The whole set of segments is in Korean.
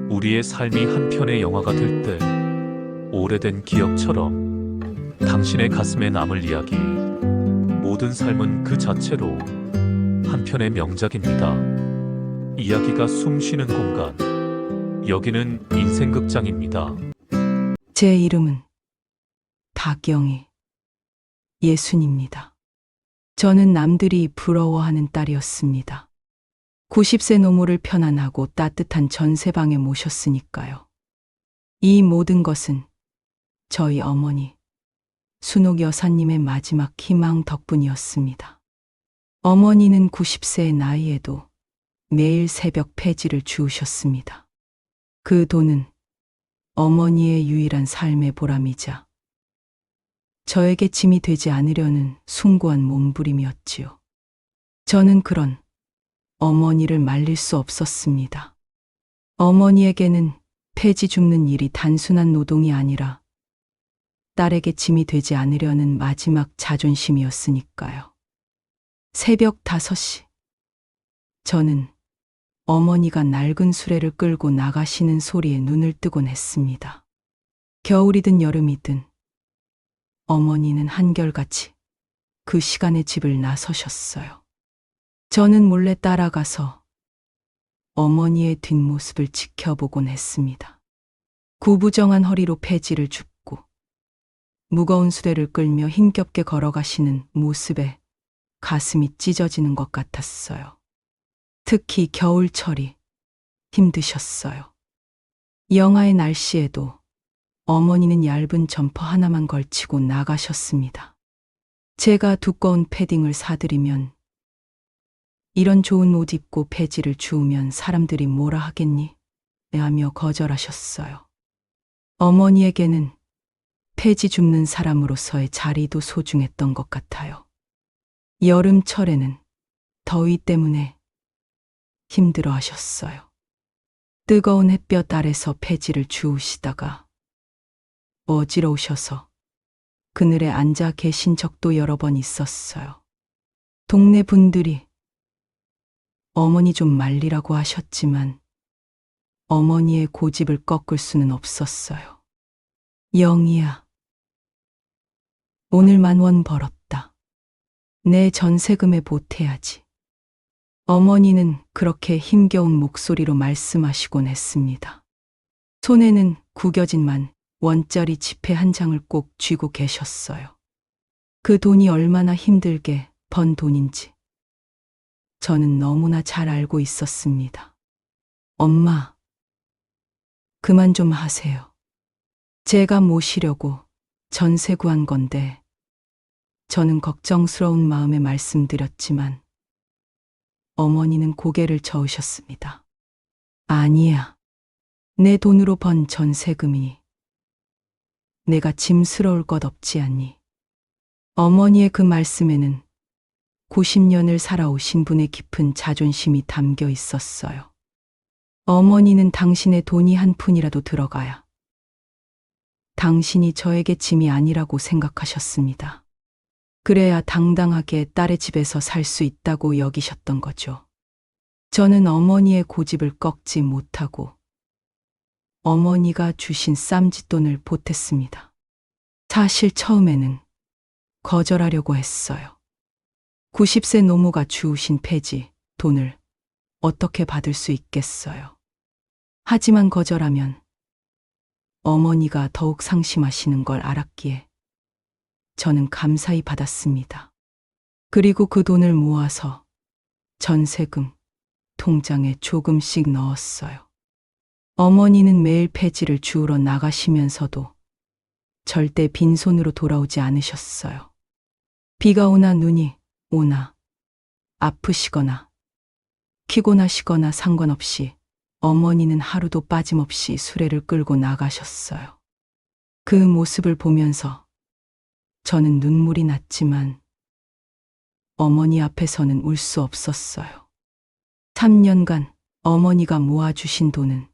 우리의 삶이 한 편의 영화가 될 때 오래된 기억처럼 당신의 가슴에 남을 이야기. 모든 삶은 그 자체로 한 편의 명작입니다. 이야기가 숨쉬는 공간. 여기는 인생극장입니다. 제 이름은 박영희, 예순입니다. 저는 남들이 부러워하는 딸이었습니다. 90세 노모를 편안하고 따뜻한 전세방에 모셨으니까요. 이 모든 것은 저희 어머니, 순옥 여사님의 마지막 희망 덕분이었습니다. 어머니는 90세의 나이에도 매일 새벽 폐지를 주우셨습니다. 그 돈은 어머니의 유일한 삶의 보람이자 저에게 짐이 되지 않으려는 숭고한 몸부림이었지요. 저는 그런 어머니를 말릴 수 없었습니다. 어머니에게는 폐지 줍는 일이 단순한 노동이 아니라 딸에게 짐이 되지 않으려는 마지막 자존심이었으니까요. 새벽 5시. 저는 어머니가 낡은 수레를 끌고 나가시는 소리에 눈을 뜨곤 했습니다. 겨울이든 여름이든 어머니는 한결같이 그 시간에 집을 나서셨어요. 저는 몰래 따라가서 어머니의 뒷모습을 지켜보곤 했습니다. 구부정한 허리로 폐지를 줍고 무거운 수레를 끌며 힘겹게 걸어가시는 모습에 가슴이 찢어지는 것 같았어요. 특히 겨울철이 힘드셨어요. 영하의 날씨에도 어머니는 얇은 점퍼 하나만 걸치고 나가셨습니다. 제가 두꺼운 패딩을 사드리면 이런 좋은 옷 입고 폐지를 주우면 사람들이 뭐라 하겠니? 하며 거절하셨어요. 어머니에게는 폐지 줍는 사람으로서의 자리도 소중했던 것 같아요. 여름철에는 더위 때문에 힘들어 하셨어요. 뜨거운 햇볕 아래서 폐지를 주우시다가 어지러우셔서 그늘에 앉아 계신 적도 여러 번 있었어요. 동네 분들이 어머니 좀 말리라고 하셨지만 어머니의 고집을 꺾을 수는 없었어요. 영희야, 오늘 10,000원 벌었다. 내 전세금에 보태야지. 어머니는 그렇게 힘겨운 목소리로 말씀하시곤 했습니다. 손에는 구겨진 10,000원짜리 지폐 한 장을 꼭 쥐고 계셨어요. 그 돈이 얼마나 힘들게 번 돈인지 저는 너무나 잘 알고 있었습니다. 엄마, 그만 좀 하세요. 제가 모시려고 전세 구한 건데 저는 걱정스러운 마음에 말씀드렸지만 어머니는 고개를 저으셨습니다. 아니야. 내 돈으로 번 전세금이 내가 짐스러울 것 없지 않니? 어머니의 그 말씀에는 90년을 살아오신 분의 깊은 자존심이 담겨 있었어요. 어머니는 당신의 돈이 한 푼이라도 들어가야 당신이 저에게 짐이 아니라고 생각하셨습니다. 그래야 당당하게 딸의 집에서 살 수 있다고 여기셨던 거죠. 저는 어머니의 고집을 꺾지 못하고 어머니가 주신 쌈짓돈을 보탰습니다. 사실 처음에는 거절하려고 했어요. 90세 노모가 주우신 폐지, 돈을 어떻게 받을 수 있겠어요. 하지만 거절하면 어머니가 더욱 상심하시는 걸 알았기에 저는 감사히 받았습니다. 그리고 그 돈을 모아서 전세금 통장에 조금씩 넣었어요. 어머니는 매일 폐지를 주우러 나가시면서도 절대 빈손으로 돌아오지 않으셨어요. 비가 오나 눈이 오나 아프시거나 피곤하시거나 상관없이 어머니는 하루도 빠짐없이 수레를 끌고 나가셨어요. 그 모습을 보면서 저는 눈물이 났지만 어머니 앞에서는 울 수 없었어요. 3년간 어머니가 모아주신 돈은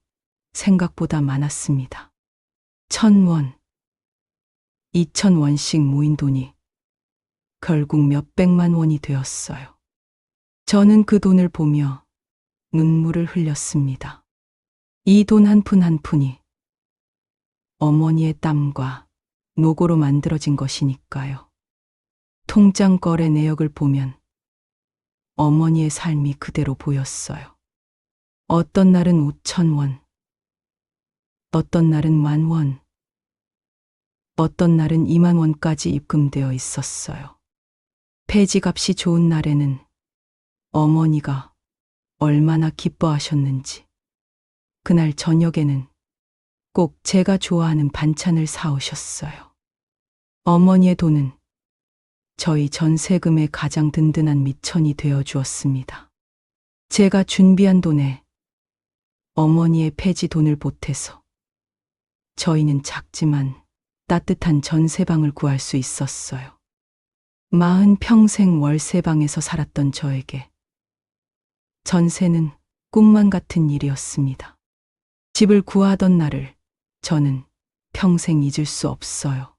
생각보다 많았습니다. 1,000원, 2,000원씩 모인 돈이 결국 몇백만 원이 되었어요. 저는 그 돈을 보며 눈물을 흘렸습니다. 이 돈 한 푼 한 푼이 어머니의 땀과 노고로 만들어진 것이니까요. 통장 거래 내역을 보면 어머니의 삶이 그대로 보였어요. 어떤 날은 5,000원, 어떤 날은 10,000원, 어떤 날은 20,000원까지 입금되어 있었어요. 폐지값이 좋은 날에는 어머니가 얼마나 기뻐하셨는지 그날 저녁에는 꼭 제가 좋아하는 반찬을 사오셨어요. 어머니의 돈은 저희 전세금의 가장 든든한 밑천이 되어 주었습니다. 제가 준비한 돈에 어머니의 폐지 돈을 보태서 저희는 작지만 따뜻한 전세방을 구할 수 있었어요. 40평생 월세방에서 살았던 저에게 전세는 꿈만 같은 일이었습니다. 집을 구하던 날을 저는 평생 잊을 수 없어요.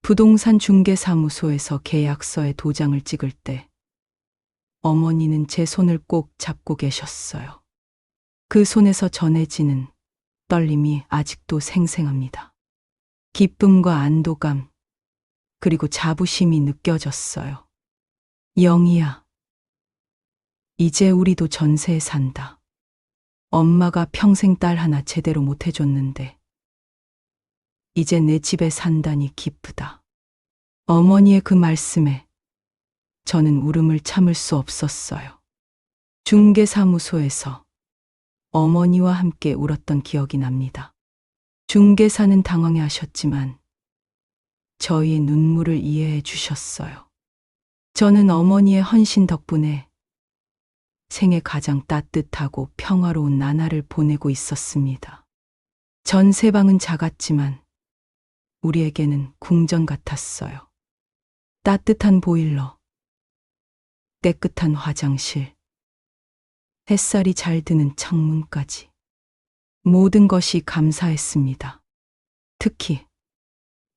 부동산 중개사무소에서 계약서에 도장을 찍을 때 어머니는 제 손을 꼭 잡고 계셨어요. 그 손에서 전해지는 떨림이 아직도 생생합니다. 기쁨과 안도감, 그리고 자부심이 느껴졌어요. 영희야, 이제 우리도 전세에 산다. 엄마가 평생 딸 하나 제대로 못 해줬는데 이제 내 집에 산다니 기쁘다. 어머니의 그 말씀에 저는 울음을 참을 수 없었어요. 중개사무소에서 어머니와 함께 울었던 기억이 납니다. 중개사는 당황해 하셨지만 저희의 눈물을 이해해 주셨어요. 저는 어머니의 헌신 덕분에 생애 가장 따뜻하고 평화로운 나날을 보내고 있었습니다. 전세방은 작았지만 우리에게는 궁전 같았어요. 따뜻한 보일러, 깨끗한 화장실, 햇살이 잘 드는 창문까지 모든 것이 감사했습니다. 특히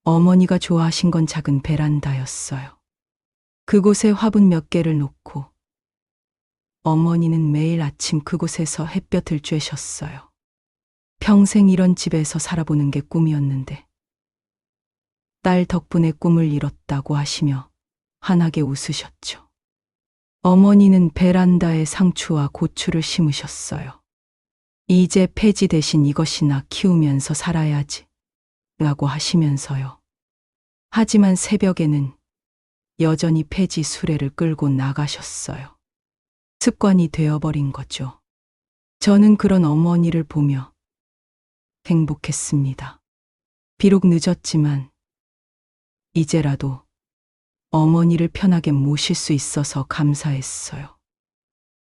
어머니가 좋아하신 건 작은 베란다였어요. 그곳에 화분 몇 개를 놓고 어머니는 매일 아침 그곳에서 햇볕을 쬐셨어요. 평생 이런 집에서 살아보는 게 꿈이었는데 딸 덕분에 꿈을 이뤘다고 하시며 환하게 웃으셨죠. 어머니는 베란다에 상추와 고추를 심으셨어요. 이제 폐지 대신 이것이나 키우면서 살아야지 라고 하시면서요. 하지만 새벽에는 여전히 폐지 수레를 끌고 나가셨어요. 습관이 되어버린 거죠. 저는 그런 어머니를 보며 행복했습니다. 비록 늦었지만 이제라도 어머니를 편하게 모실 수 있어서 감사했어요.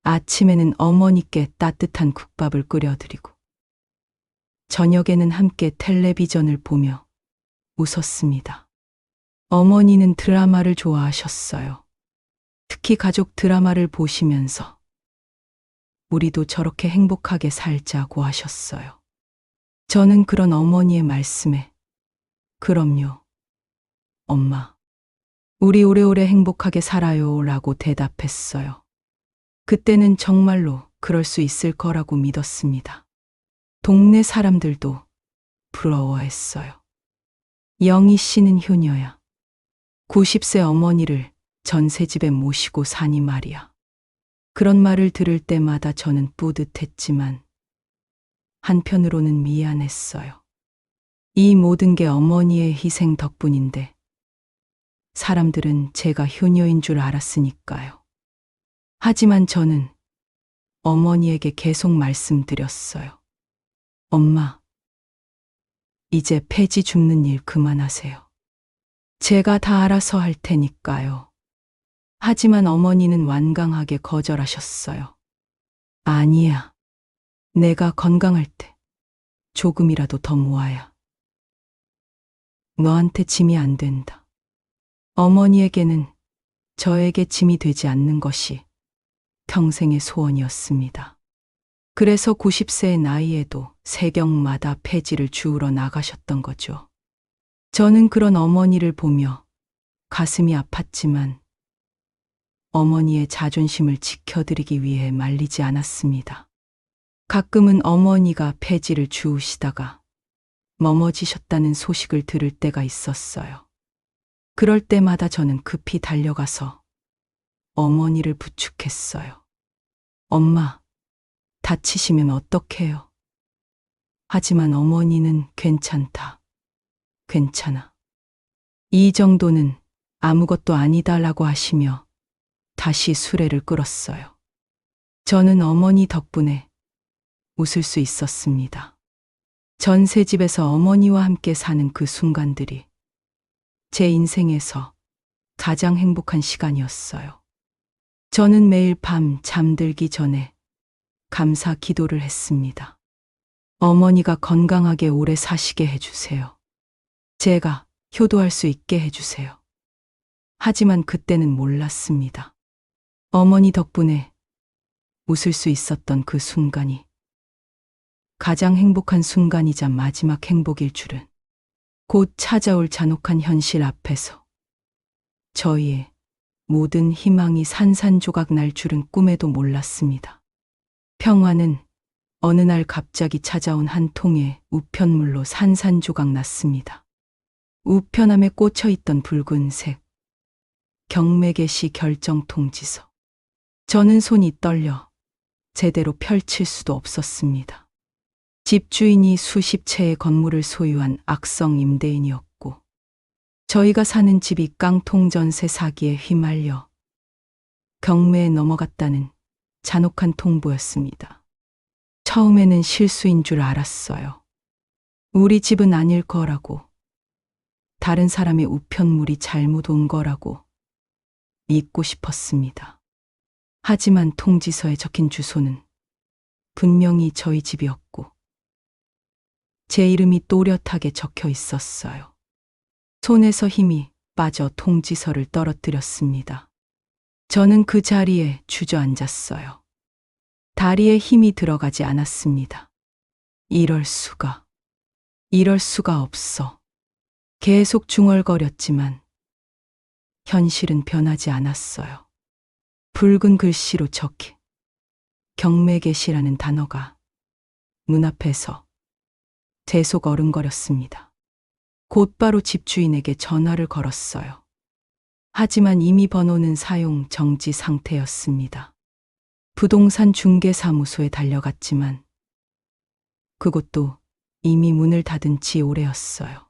아침에는 어머니께 따뜻한 국밥을 끓여드리고 저녁에는 함께 텔레비전을 보며 웃었습니다. 어머니는 드라마를 좋아하셨어요. 특히 가족 드라마를 보시면서 우리도 저렇게 행복하게 살자고 하셨어요. 저는 그런 어머니의 말씀에 그럼요, 엄마. 우리 오래오래 행복하게 살아요 라고 대답했어요. 그때는 정말로 그럴 수 있을 거라고 믿었습니다. 동네 사람들도 부러워했어요. 영희 씨는 효녀야. 90세 어머니를 전세집에 모시고 사니 말이야. 그런 말을 들을 때마다 저는 뿌듯했지만 한편으로는 미안했어요. 이 모든 게 어머니의 희생 덕분인데 사람들은 제가 효녀인 줄 알았으니까요. 하지만 저는 어머니에게 계속 말씀드렸어요. 엄마, 이제 폐지 줍는 일 그만하세요. 제가 다 알아서 할 테니까요. 하지만 어머니는 완강하게 거절하셨어요. 아니야. 내가 건강할 때 조금이라도 더 모아야 너한테 짐이 안 된다. 어머니에게는 저에게 짐이 되지 않는 것이 평생의 소원이었습니다. 그래서 90세의 나이에도 세경마다 폐지를 주우러 나가셨던 거죠. 저는 그런 어머니를 보며 가슴이 아팠지만 어머니의 자존심을 지켜드리기 위해 말리지 않았습니다. 가끔은 어머니가 폐지를 주우시다가 넘어지셨다는 소식을 들을 때가 있었어요. 그럴 때마다 저는 급히 달려가서 어머니를 부축했어요. 엄마, 다치시면 어떡해요? 하지만 어머니는 괜찮다. 괜찮아. 이 정도는 아무것도 아니다라고 하시며 다시 수레를 끌었어요. 저는 어머니 덕분에 웃을 수 있었습니다. 전셋집에서 어머니와 함께 사는 그 순간들이 제 인생에서 가장 행복한 시간이었어요. 저는 매일 밤 잠들기 전에 감사 기도를 했습니다. 어머니가 건강하게 오래 사시게 해주세요. 제가 효도할 수 있게 해주세요. 하지만 그때는 몰랐습니다. 어머니 덕분에 웃을 수 있었던 그 순간이 가장 행복한 순간이자 마지막 행복일 줄은 곧 찾아올 잔혹한 현실 앞에서 저희의 모든 희망이 산산조각 날 줄은 꿈에도 몰랐습니다. 평화는 어느 날 갑자기 찾아온 한 통의 우편물로 산산조각 났습니다. 우편함에 꽂혀 있던 붉은색 경매개시 결정 통지서. 저는 손이 떨려 제대로 펼칠 수도 없었습니다. 집주인이 수십 채의 건물을 소유한 악성 임대인이었고 저희가 사는 집이 깡통 전세 사기에 휘말려 경매에 넘어갔다는 잔혹한 통보였습니다. 처음에는 실수인 줄 알았어요. 우리 집은 아닐 거라고, 다른 사람의 우편물이 잘못 온 거라고 믿고 싶었습니다. 하지만 통지서에 적힌 주소는 분명히 저희 집이었고 제 이름이 또렷하게 적혀 있었어요. 손에서 힘이 빠져 통지서를 떨어뜨렸습니다. 저는 그 자리에 주저앉았어요. 다리에 힘이 들어가지 않았습니다. 이럴 수가 없어. 계속 중얼거렸지만 현실은 변하지 않았어요. 붉은 글씨로 적힌 경매개시라는 단어가 눈앞에서 제 속 어른거렸습니다. 곧바로 집주인에게 전화를 걸었어요. 하지만 이미 번호는 사용 정지 상태였습니다. 부동산 중개사무소에 달려갔지만 그곳도 이미 문을 닫은 지 오래였어요.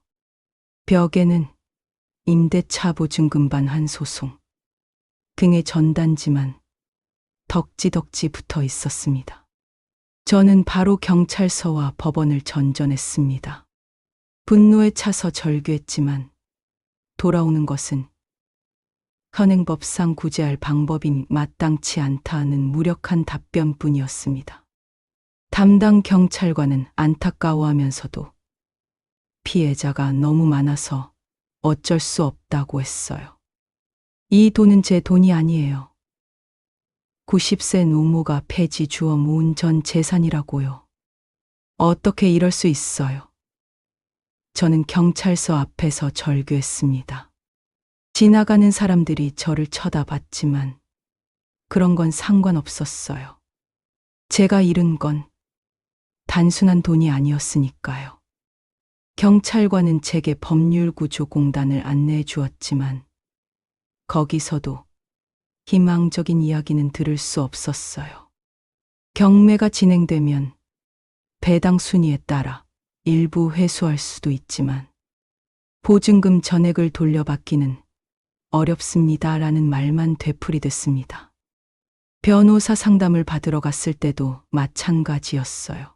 벽에는 임대차 보증금반 한 소송, 등의 전단지만 덕지덕지 붙어 있었습니다. 저는 바로 경찰서와 법원을 전전했습니다. 분노에 차서 절규했지만 돌아오는 것은 현행법상 구제할 방법이 마땅치 않다는 무력한 답변뿐이었습니다. 담당 경찰관은 안타까워하면서도 피해자가 너무 많아서 어쩔 수 없다고 했어요. 이 돈은 제 돈이 아니에요. 90세 노모가 폐지 주워 모은 전 재산이라고요. 어떻게 이럴 수 있어요? 저는 경찰서 앞에서 절규했습니다. 지나가는 사람들이 저를 쳐다봤지만 그런 건 상관없었어요. 제가 잃은 건 단순한 돈이 아니었으니까요. 경찰관은 제게 법률구조공단을 안내해 주었지만 거기서도 희망적인 이야기는 들을 수 없었어요. 경매가 진행되면 배당 순위에 따라 일부 회수할 수도 있지만 보증금 전액을 돌려받기는 어렵습니다라는 말만 되풀이됐습니다. 변호사 상담을 받으러 갔을 때도 마찬가지였어요.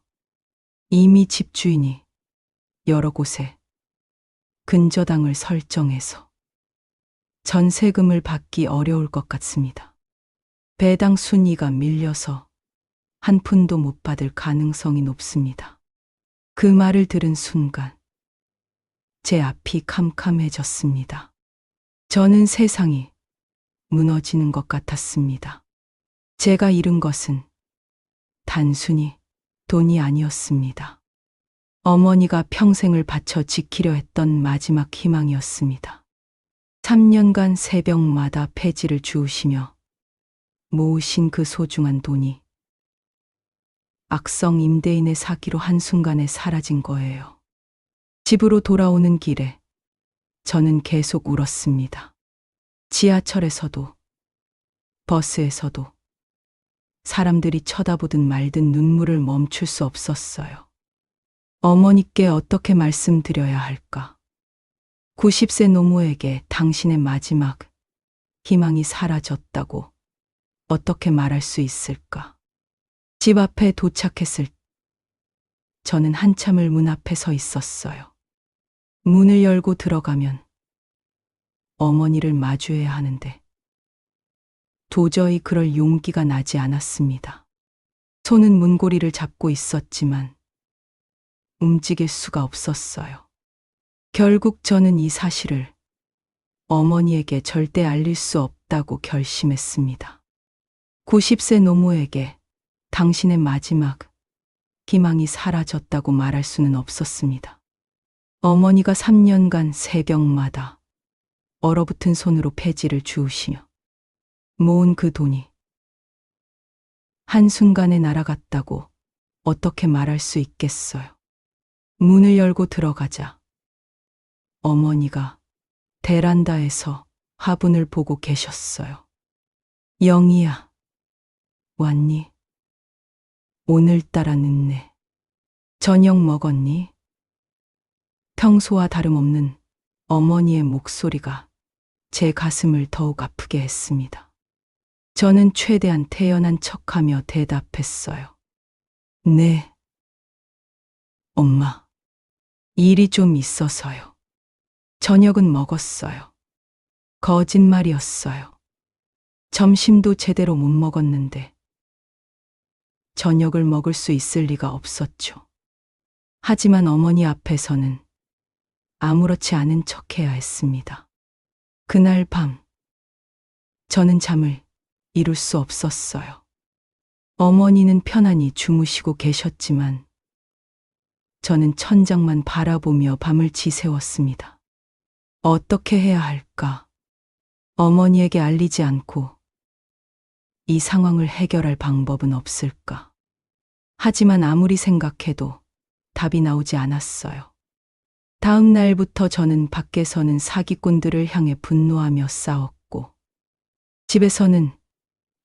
이미 집주인이 여러 곳에 근저당을 설정해서 전세금을 받기 어려울 것 같습니다. 배당 순위가 밀려서 한 푼도 못 받을 가능성이 높습니다. 그 말을 들은 순간 제 앞이 캄캄해졌습니다. 저는 세상이 무너지는 것 같았습니다. 제가 잃은 것은 단순히 돈이 아니었습니다. 어머니가 평생을 바쳐 지키려 했던 마지막 희망이었습니다. 3년간 새벽마다 폐지를 주우시며 모으신 그 소중한 돈이 악성 임대인의 사기로 한순간에 사라진 거예요. 집으로 돌아오는 길에 저는 계속 울었습니다. 지하철에서도, 버스에서도 사람들이 쳐다보든 말든 눈물을 멈출 수 없었어요. 어머니께 어떻게 말씀드려야 할까? 90세 노모에게 당신의 마지막 희망이 사라졌다고 어떻게 말할 수 있을까? 집 앞에 도착했을 때 저는 한참을 문 앞에 서 있었어요. 문을 열고 들어가면 어머니를 마주해야 하는데 도저히 그럴 용기가 나지 않았습니다. 손은 문고리를 잡고 있었지만 움직일 수가 없었어요. 결국 저는 이 사실을 어머니에게 절대 알릴 수 없다고 결심했습니다. 90세 노모에게 당신의 마지막 희망이 사라졌다고 말할 수는 없었습니다. 어머니가 3년간 새벽마다 얼어붙은 손으로 폐지를 주우시며 모은 그 돈이 한순간에 날아갔다고 어떻게 말할 수 있겠어요. 문을 열고 들어가자 어머니가 베란다에서 화분을 보고 계셨어요. 영희야, 왔니? 오늘따라 늦네. 저녁 먹었니? 평소와 다름없는 어머니의 목소리가 제 가슴을 더욱 아프게 했습니다. 저는 최대한 태연한 척하며 대답했어요. 네, 엄마. 일이 좀 있어서요. 저녁은 먹었어요. 거짓말이었어요. 점심도 제대로 못 먹었는데 저녁을 먹을 수 있을 리가 없었죠. 하지만 어머니 앞에서는 아무렇지 않은 척해야 했습니다. 그날 밤 저는 잠을 이룰 수 없었어요. 어머니는 편안히 주무시고 계셨지만 저는 천장만 바라보며 밤을 지새웠습니다. 어떻게 해야 할까? 어머니에게 알리지 않고 이 상황을 해결할 방법은 없을까? 하지만 아무리 생각해도 답이 나오지 않았어요. 다음 날부터 저는 밖에서는 사기꾼들을 향해 분노하며 싸웠고 집에서는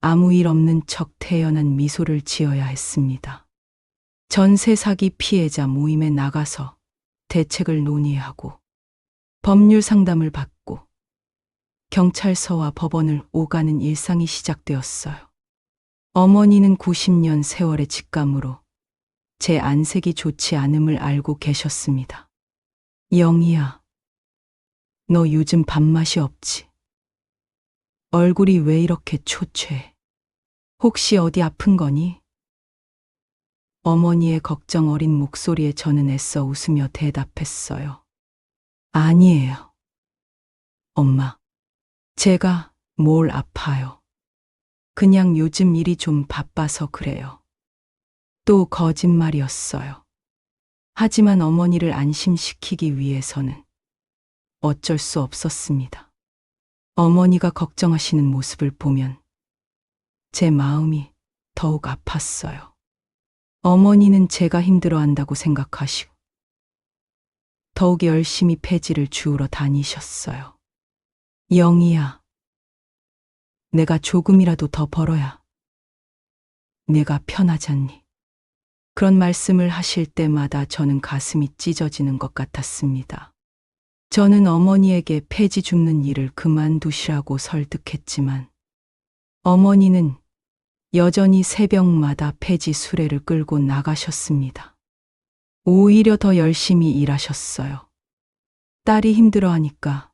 아무 일 없는 척 태연한 미소를 지어야 했습니다. 전세 사기 피해자 모임에 나가서 대책을 논의하고 법률 상담을 받고 경찰서와 법원을 오가는 일상이 시작되었어요. 어머니는 90년 세월의 직감으로 제 안색이 좋지 않음을 알고 계셨습니다. 영희야, 너 요즘 밥맛이 없지? 얼굴이 왜 이렇게 초췌해? 혹시 어디 아픈 거니? 어머니의 걱정 어린 목소리에 저는 애써 웃으며 대답했어요. 아니에요. 엄마, 제가 뭘 아파요. 그냥 요즘 일이 좀 바빠서 그래요. 또 거짓말이었어요. 하지만 어머니를 안심시키기 위해서는 어쩔 수 없었습니다. 어머니가 걱정하시는 모습을 보면 제 마음이 더욱 아팠어요. 어머니는 제가 힘들어한다고 생각하시고 더욱 열심히 폐지를 주우러 다니셨어요. 영희야, 내가 조금이라도 더 벌어야 내가 편하잖니. 그런 말씀을 하실 때마다 저는 가슴이 찢어지는 것 같았습니다. 저는 어머니에게 폐지 줍는 일을 그만두시라고 설득했지만 어머니는 여전히 새벽마다 폐지 수레를 끌고 나가셨습니다. 오히려 더 열심히 일하셨어요. 딸이 힘들어하니까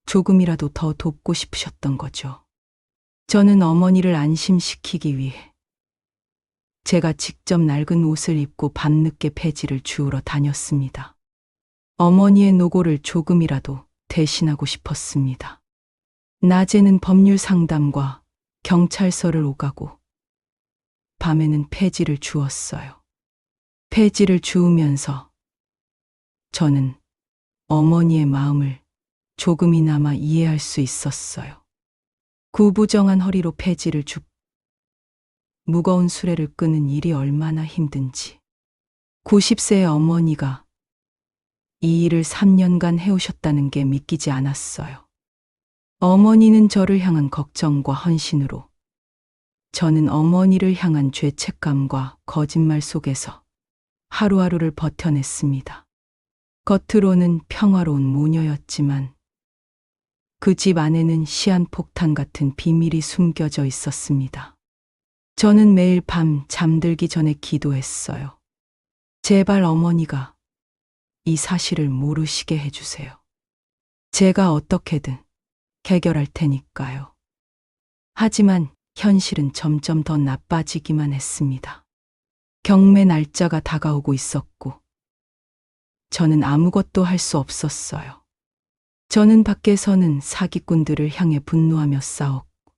조금이라도 더 돕고 싶으셨던 거죠. 저는 어머니를 안심시키기 위해 제가 직접 낡은 옷을 입고 밤늦게 폐지를 주우러 다녔습니다. 어머니의 노고를 조금이라도 대신하고 싶었습니다. 낮에는 법률 상담과 경찰서를 오가고 밤에는 폐지를 주웠어요. 폐지를 주우면서 저는 어머니의 마음을 조금이나마 이해할 수 있었어요. 구부정한 허리로 폐지를 줍고 무거운 수레를 끄는 일이 얼마나 힘든지. 90세의 어머니가 이 일을 3년간 해오셨다는 게 믿기지 않았어요. 어머니는 저를 향한 걱정과 헌신으로, 저는 어머니를 향한 죄책감과 거짓말 속에서 하루하루를 버텨냈습니다. 겉으로는 평화로운 모녀였지만 그 집 안에는 시한폭탄 같은 비밀이 숨겨져 있었습니다. 저는 매일 밤 잠들기 전에 기도했어요. 제발 어머니가 이 사실을 모르시게 해주세요. 제가 어떻게든 해결할 테니까요. 하지만 현실은 점점 더 나빠지기만 했습니다. 경매 날짜가 다가오고 있었고, 저는 아무것도 할 수 없었어요. 저는 밖에서는 사기꾼들을 향해 분노하며 싸웠고,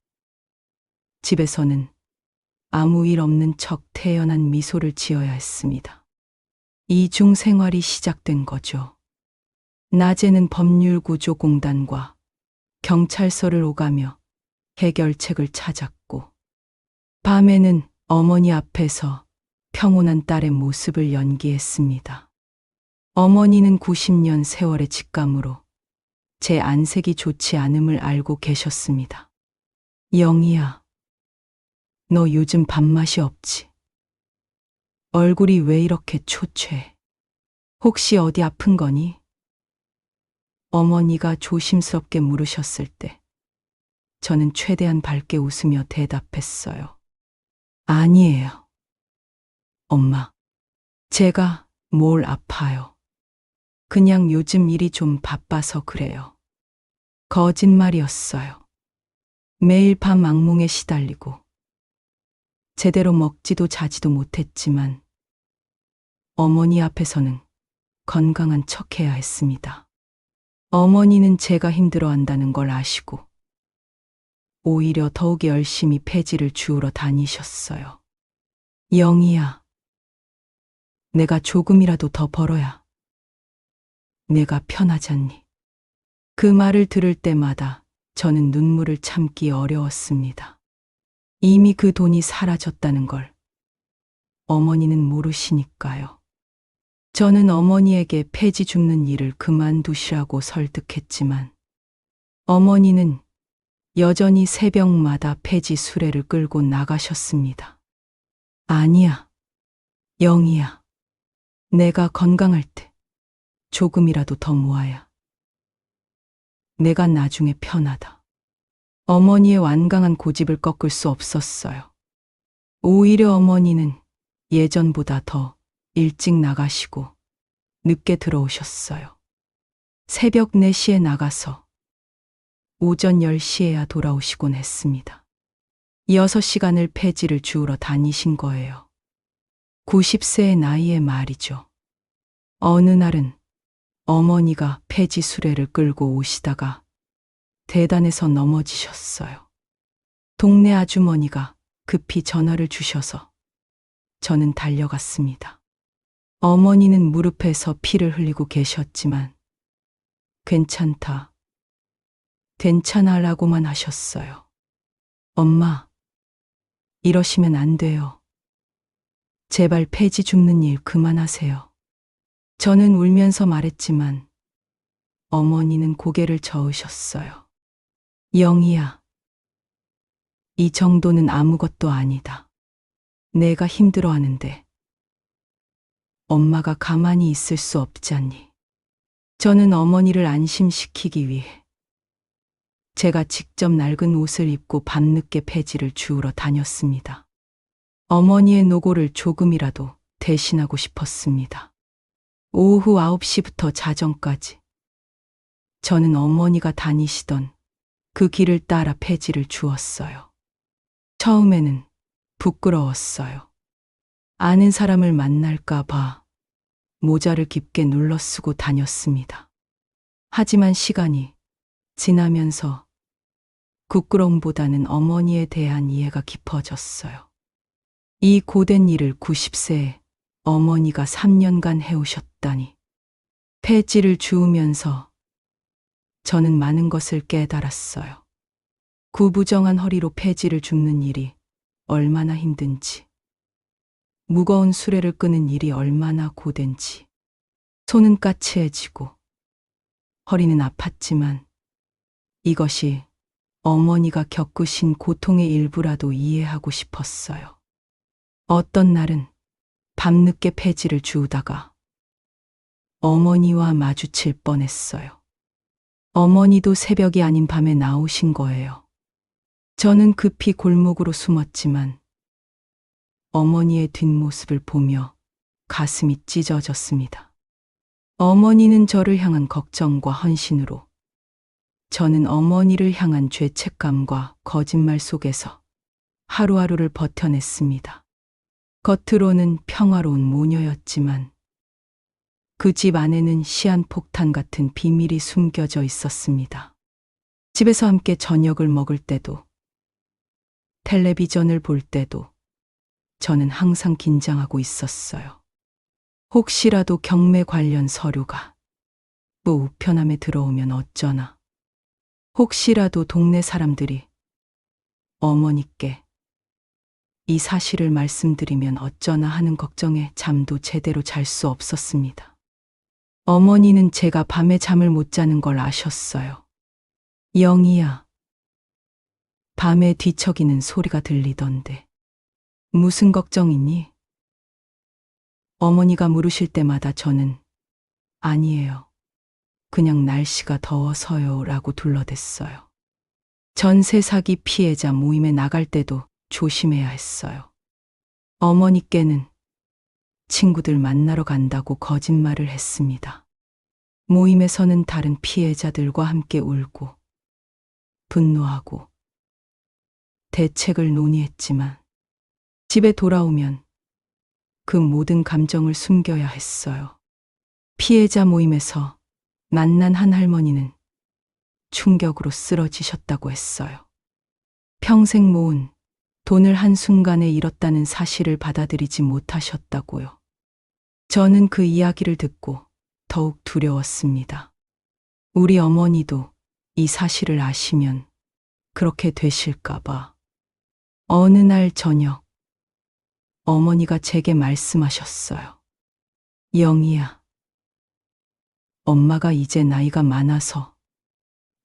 집에서는 아무 일 없는 척 태연한 미소를 지어야 했습니다. 이중 생활이 시작된 거죠. 낮에는 법률구조공단과 경찰서를 오가며 해결책을 찾았고, 밤에는 어머니 앞에서 평온한 딸의 모습을 연기했습니다. 어머니는 90년 세월의 직감으로 제 안색이 좋지 않음을 알고 계셨습니다. 영희야, 너 요즘 밥맛이 없지? 얼굴이 왜 이렇게 초췌해? 혹시 어디 아픈 거니? 어머니가 조심스럽게 물으셨을 때 저는 최대한 밝게 웃으며 대답했어요. 아니에요. 엄마, 제가 뭘 아파요. 그냥 요즘 일이 좀 바빠서 그래요. 거짓말이었어요. 매일 밤 악몽에 시달리고 제대로 먹지도 자지도 못했지만 어머니 앞에서는 건강한 척해야 했습니다. 어머니는 제가 힘들어한다는 걸 아시고 오히려 더욱 열심히 폐지를 주우러 다니셨어요. 영희야, 내가 조금이라도 더 벌어야 내가 편하잖니. 그 말을 들을 때마다 저는 눈물을 참기 어려웠습니다. 이미 그 돈이 사라졌다는 걸 어머니는 모르시니까요. 저는 어머니에게 폐지 줍는 일을 그만두시라고 설득했지만 어머니는 여전히 새벽마다 폐지 수레를 끌고 나가셨습니다. 아니야, 영희야. 내가 건강할 때 조금이라도 더 모아야 내가 나중에 편하다. 어머니의 완강한 고집을 꺾을 수 없었어요. 오히려 어머니는 예전보다 더 일찍 나가시고 늦게 들어오셨어요. 새벽 4시에 나가서 오전 10시에야 돌아오시곤 했습니다. 6시간을 폐지를 주우러 다니신 거예요. 90세의 나이에 말이죠. 어느 날은 어머니가 폐지 수레를 끌고 오시다가 계단에서 넘어지셨어요. 동네 아주머니가 급히 전화를 주셔서 저는 달려갔습니다. 어머니는 무릎에서 피를 흘리고 계셨지만 괜찮다, 괜찮아라고만 하셨어요. 엄마, 이러시면 안 돼요. 제발 폐지 줍는 일 그만하세요. 저는 울면서 말했지만 어머니는 고개를 저으셨어요. 영희야, 이 정도는 아무것도 아니다. 내가 힘들어하는데 엄마가 가만히 있을 수 없잖니. 저는 어머니를 안심시키기 위해 제가 직접 낡은 옷을 입고 밤늦게 폐지를 주우러 다녔습니다. 어머니의 노고를 조금이라도 대신하고 싶었습니다. 오후 9시부터 자정까지 저는 어머니가 다니시던 그 길을 따라 폐지를 주웠어요. 처음에는 부끄러웠어요. 아는 사람을 만날까 봐 모자를 깊게 눌러 쓰고 다녔습니다. 하지만 시간이 지나면서 부끄러움보다는 어머니에 대한 이해가 깊어졌어요. 이 고된 일을 90세에 어머니가 3년간 해오셨다니. 폐지를 주우면서 저는 많은 것을 깨달았어요. 구부정한 허리로 폐지를 줍는 일이 얼마나 힘든지, 무거운 수레를 끄는 일이 얼마나 고된지, 손은 까치해지고 허리는 아팠지만 이것이 어머니가 겪으신 고통의 일부라도 이해하고 싶었어요. 어떤 날은 밤늦게 폐지를 주우다가 어머니와 마주칠 뻔했어요. 어머니도 새벽이 아닌 밤에 나오신 거예요. 저는 급히 골목으로 숨었지만 어머니의 뒷모습을 보며 가슴이 찢어졌습니다. 어머니는 저를 향한 걱정과 헌신으로, 저는 어머니를 향한 죄책감과 거짓말 속에서 하루하루를 버텨냈습니다. 겉으로는 평화로운 모녀였지만 그 집 안에는 시한폭탄 같은 비밀이 숨겨져 있었습니다. 집에서 함께 저녁을 먹을 때도, 텔레비전을 볼 때도 저는 항상 긴장하고 있었어요. 혹시라도 경매 관련 서류가 또 우편함에 들어오면 어쩌나. 혹시라도 동네 사람들이 어머니께 이 사실을 말씀드리면 어쩌나 하는 걱정에 잠도 제대로 잘 수 없었습니다. 어머니는 제가 밤에 잠을 못 자는 걸 아셨어요. 영희야, 밤에 뒤척이는 소리가 들리던데 무슨 걱정이니? 어머니가 물으실 때마다 저는 아니에요. 그냥 날씨가 더워서요 라고 둘러댔어요. 전세 사기 피해자 모임에 나갈 때도 조심해야 했어요. 어머니께는 친구들 만나러 간다고 거짓말을 했습니다. 모임에서는 다른 피해자들과 함께 울고 분노하고 대책을 논의했지만 집에 돌아오면 그 모든 감정을 숨겨야 했어요. 피해자 모임에서 만난 한 할머니는 충격으로 쓰러지셨다고 했어요. 평생 모은 돈을 한순간에 잃었다는 사실을 받아들이지 못하셨다고요. 저는 그 이야기를 듣고 더욱 두려웠습니다. 우리 어머니도 이 사실을 아시면 그렇게 되실까봐. 어느 날 저녁, 어머니가 제게 말씀하셨어요. 영희야, 엄마가 이제 나이가 많아서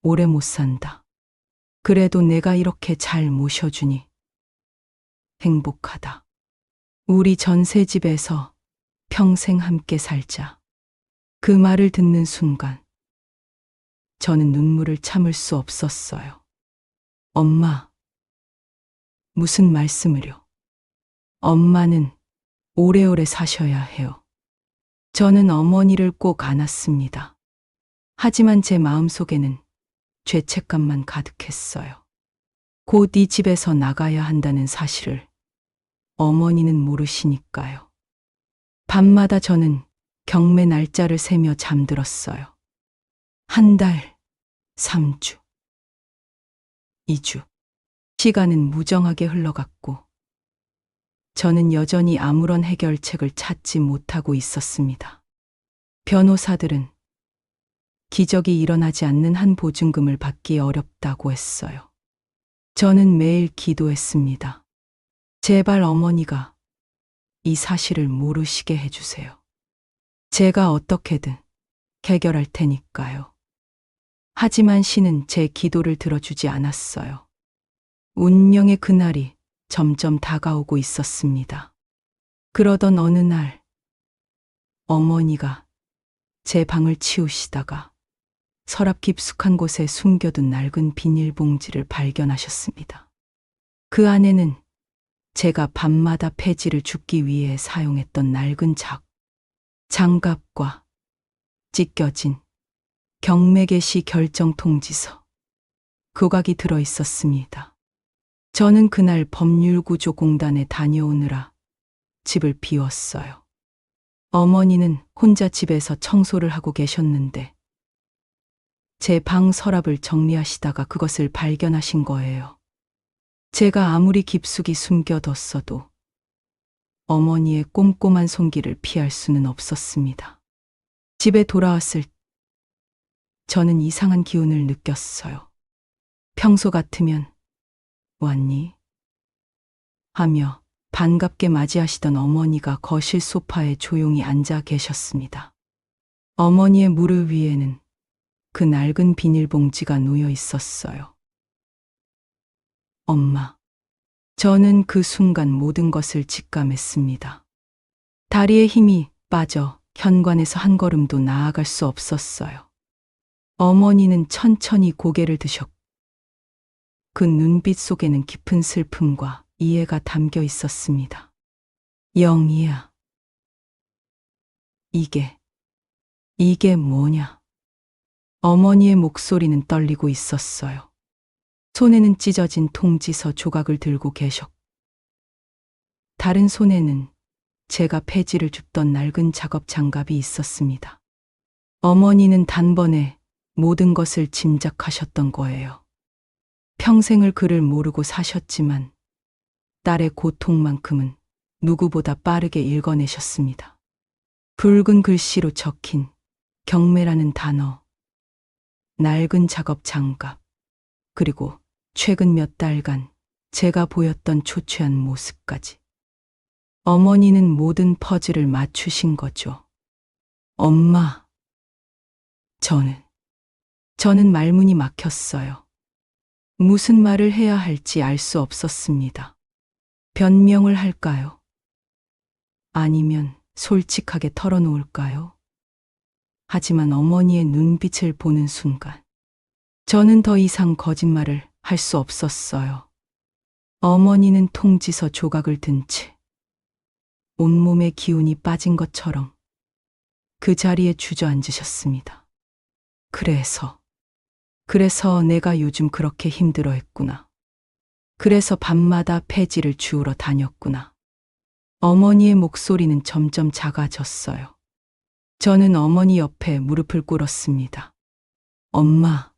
오래 못 산다. 그래도 내가 이렇게 잘 모셔주니 행복하다. 우리 전세집에서 평생 함께 살자. 그 말을 듣는 순간 저는 눈물을 참을 수 없었어요. 엄마, 무슨 말씀을요? 엄마는 오래오래 사셔야 해요. 저는 어머니를 꼭 안았습니다. 하지만 제 마음속에는 죄책감만 가득했어요. 곧 이 집에서 나가야 한다는 사실을 어머니는 모르시니까요. 밤마다 저는 경매 날짜를 세며 잠들었어요. 한 달, 3주, 2주. 시간은 무정하게 흘러갔고 저는 여전히 아무런 해결책을 찾지 못하고 있었습니다. 변호사들은 기적이 일어나지 않는 한 보증금을 받기 어렵다고 했어요. 저는 매일 기도했습니다. 제발 어머니가 이 사실을 모르시게 해주세요. 제가 어떻게든 해결할 테니까요. 하지만 신은 제 기도를 들어주지 않았어요. 운명의 그날이 점점 다가오고 있었습니다. 그러던 어느 날, 어머니가 제 방을 치우시다가 서랍 깊숙한 곳에 숨겨둔 낡은 비닐봉지를 발견하셨습니다. 그 안에는 제가 밤마다 폐지를 줍기 위해 사용했던 낡은 장갑과 찢겨진 경매 개시 결정 통지서, 조각이 들어 있었습니다. 저는 그날 법률구조공단에 다녀오느라 집을 비웠어요. 어머니는 혼자 집에서 청소를 하고 계셨는데 제 방 서랍을 정리하시다가 그것을 발견하신 거예요. 제가 아무리 깊숙이 숨겨뒀어도 어머니의 꼼꼼한 손길을 피할 수는 없었습니다. 집에 돌아왔을 때 저는 이상한 기운을 느꼈어요. 평소 같으면 왔니? 하며 반갑게 맞이하시던 어머니가 거실 소파에 조용히 앉아 계셨습니다. 어머니의 무릎 위에는 그 낡은 비닐봉지가 놓여 있었어요. 엄마. 저는 그 순간 모든 것을 직감했습니다. 다리에 힘이 빠져 현관에서 한 걸음도 나아갈 수 없었어요. 어머니는 천천히 고개를 드셨고 그 눈빛 속에는 깊은 슬픔과 이해가 담겨 있었습니다. 영희야. 이게 뭐냐? 어머니의 목소리는 떨리고 있었어요. 손에는 찢어진 통지서 조각을 들고 계셨고 다른 손에는 제가 폐지를 줍던 낡은 작업 장갑이 있었습니다. 어머니는 단번에 모든 것을 짐작하셨던 거예요. 평생을 그를 모르고 사셨지만 딸의 고통만큼은 누구보다 빠르게 읽어내셨습니다. 붉은 글씨로 적힌 경매라는 단어, 낡은 작업 장갑, 그리고 최근 몇 달간 제가 보였던 초췌한 모습까지. 어머니는 모든 퍼즐을 맞추신 거죠. 엄마. 저는 말문이 막혔어요. 무슨 말을 해야 할지 알 수 없었습니다. 변명을 할까요? 아니면 솔직하게 털어놓을까요? 하지만 어머니의 눈빛을 보는 순간 저는 더 이상 거짓말을 할 수 없었어요. 어머니는 통지서 조각을 든 채 온몸에 기운이 빠진 것처럼 그 자리에 주저앉으셨습니다. 그래서 내가 요즘 그렇게 힘들어했구나. 그래서 밤마다 폐지를 주우러 다녔구나. 어머니의 목소리는 점점 작아졌어요. 저는 어머니 옆에 무릎을 꿇었습니다. 엄마.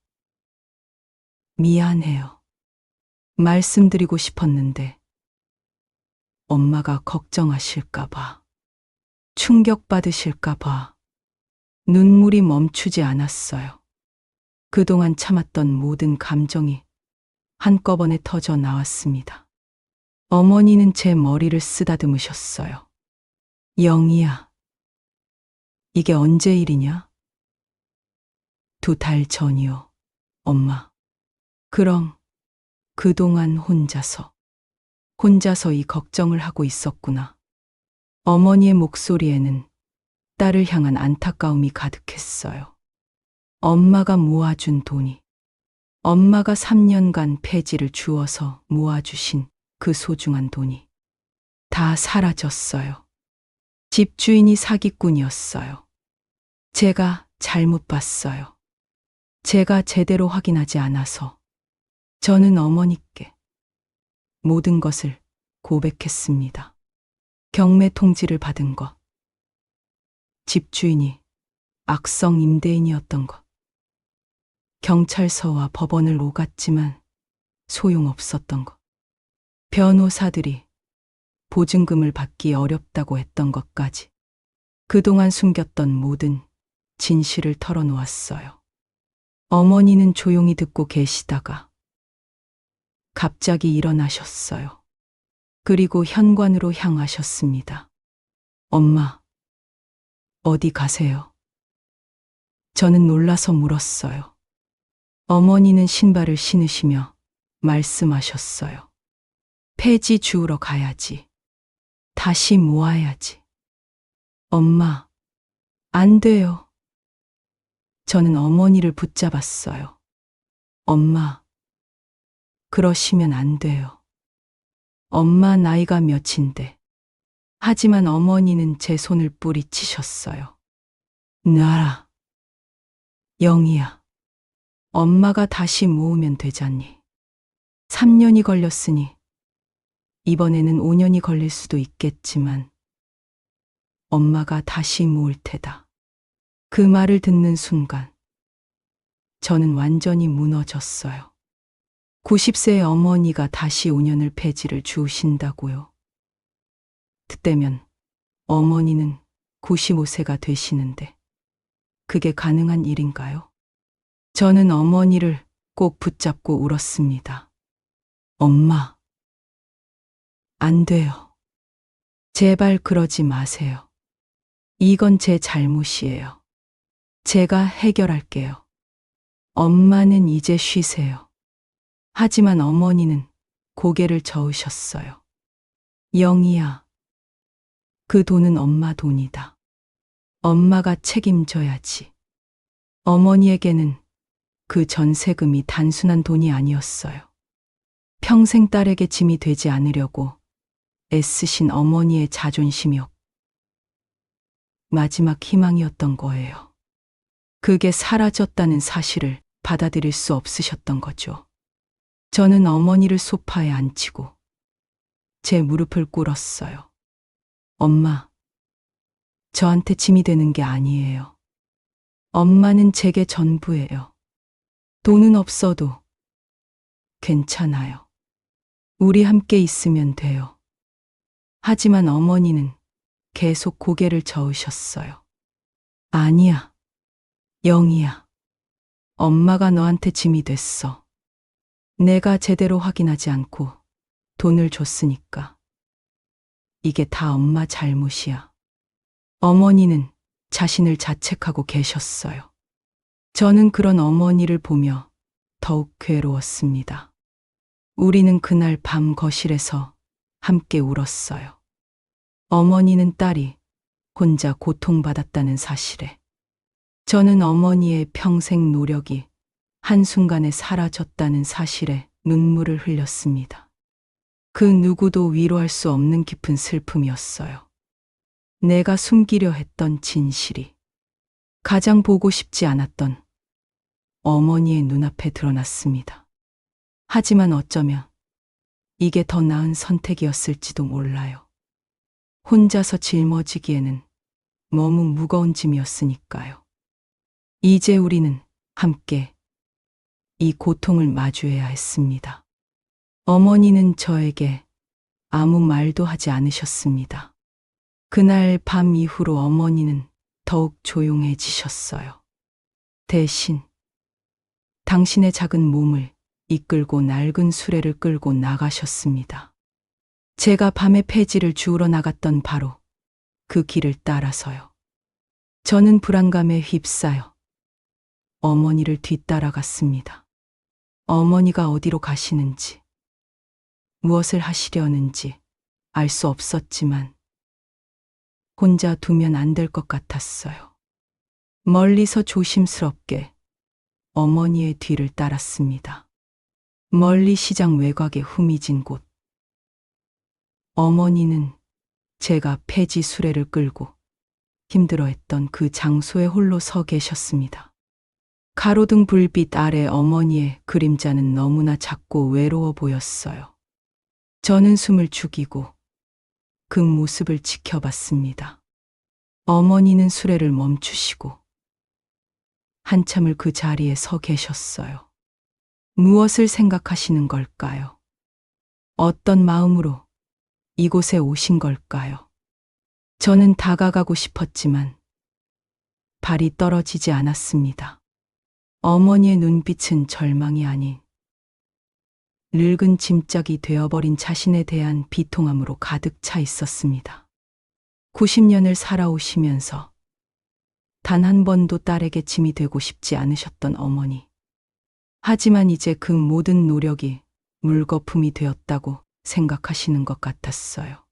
미안해요. 말씀드리고 싶었는데 엄마가 걱정하실까봐, 충격받으실까봐 눈물이 멈추지 않았어요. 그동안 참았던 모든 감정이 한꺼번에 터져 나왔습니다. 어머니는 제 머리를 쓰다듬으셨어요. 영희야, 이게 언제 일이냐? 2달 전이요, 엄마. 그럼 그동안 혼자서 이 걱정을 하고 있었구나. 어머니의 목소리에는 딸을 향한 안타까움이 가득했어요. 엄마가 모아준 돈이, 엄마가 3년간 폐지를 주워서 모아주신 그 소중한 돈이 다 사라졌어요. 집주인이 사기꾼이었어요. 제가 잘못 봤어요. 제가 제대로 확인하지 않아서 저는 어머니께 모든 것을 고백했습니다. 경매 통지를 받은 것, 집주인이 악성 임대인이었던 것, 경찰서와 법원을 오갔지만 소용없었던 것, 변호사들이 보증금을 받기 어렵다고 했던 것까지 그동안 숨겼던 모든 진실을 털어놓았어요. 어머니는 조용히 듣고 계시다가 갑자기 일어나셨어요. 그리고 현관으로 향하셨습니다. 엄마, 어디 가세요? 저는 놀라서 물었어요. 어머니는 신발을 신으시며 말씀하셨어요. 폐지 주우러 가야지. 다시 모아야지. 엄마, 안 돼요. 저는 어머니를 붙잡았어요. 엄마, 그러시면 안 돼요. 엄마 나이가 몇인데. 하지만 어머니는 제 손을 뿌리치셨어요. 놔라. 영희야, 엄마가 다시 모으면 되잖니. 3년이 걸렸으니 이번에는 5년이 걸릴 수도 있겠지만 엄마가 다시 모을 테다. 그 말을 듣는 순간 저는 완전히 무너졌어요. 90세의 어머니가 다시 5년을 폐지를 주우신다고요. 그때면 어머니는 95세가 되시는데 그게 가능한 일인가요? 저는 어머니를 꼭 붙잡고 울었습니다. 엄마, 안 돼요. 제발 그러지 마세요. 이건 제 잘못이에요. 제가 해결할게요. 엄마는 이제 쉬세요. 하지만 어머니는 고개를 저으셨어요. 영희야, 그 돈은 엄마 돈이다. 엄마가 책임져야지. 어머니에게는 그 전세금이 단순한 돈이 아니었어요. 평생 딸에게 짐이 되지 않으려고 애쓰신 어머니의 자존심이었고 마지막 희망이었던 거예요. 그게 사라졌다는 사실을 받아들일 수 없으셨던 거죠. 저는 어머니를 소파에 앉히고 제 무릎을 꿇었어요. 엄마, 저한테 짐이 되는 게 아니에요. 엄마는 제게 전부예요. 돈은 없어도 괜찮아요. 우리 함께 있으면 돼요. 하지만 어머니는 계속 고개를 저으셨어요. 아니야, 영희야. 엄마가 너한테 짐이 됐어. 내가 제대로 확인하지 않고 돈을 줬으니까. 이게 다 엄마 잘못이야. 어머니는 자신을 자책하고 계셨어요. 저는 그런 어머니를 보며 더욱 괴로웠습니다. 우리는 그날 밤 거실에서 함께 울었어요. 어머니는 딸이 혼자 고통받았다는 사실에, 저는 어머니의 평생 노력이 한순간에 사라졌다는 사실에 눈물을 흘렸습니다. 그 누구도 위로할 수 없는 깊은 슬픔이었어요. 내가 숨기려 했던 진실이, 가장 보고 싶지 않았던 어머니의 눈앞에 드러났습니다. 하지만 어쩌면 이게 더 나은 선택이었을지도 몰라요. 혼자서 짊어지기에는 너무 무거운 짐이었으니까요. 이제 우리는 함께 이 고통을 마주해야 했습니다. 어머니는 저에게 아무 말도 하지 않으셨습니다. 그날 밤 이후로 어머니는 더욱 조용해지셨어요. 대신 당신의 작은 몸을 이끌고 낡은 수레를 끌고 나가셨습니다. 제가 밤에 폐지를 주우러 나갔던 바로 그 길을 따라서요. 저는 불안감에 휩싸여 어머니를 뒤따라갔습니다. 어머니가 어디로 가시는지, 무엇을 하시려는지 알 수 없었지만 혼자 두면 안 될 것 같았어요. 멀리서 조심스럽게 어머니의 뒤를 따랐습니다. 멀리 시장 외곽에 후미진 곳. 어머니는 제가 폐지 수레를 끌고 힘들어했던 그 장소에 홀로 서 계셨습니다. 가로등 불빛 아래 어머니의 그림자는 너무나 작고 외로워 보였어요. 저는 숨을 죽이고 그 모습을 지켜봤습니다. 어머니는 수레를 멈추시고 한참을 그 자리에 서 계셨어요. 무엇을 생각하시는 걸까요? 어떤 마음으로 이곳에 오신 걸까요? 저는 다가가고 싶었지만 발이 떨어지지 않았습니다. 어머니의 눈빛은 절망이 아닌 늙은 짐짝이 되어버린 자신에 대한 비통함으로 가득 차 있었습니다. 90년을 살아오시면서 단 한 번도 딸에게 짐이 되고 싶지 않으셨던 어머니. 하지만 이제 그 모든 노력이 물거품이 되었다고 생각하시는 것 같았어요.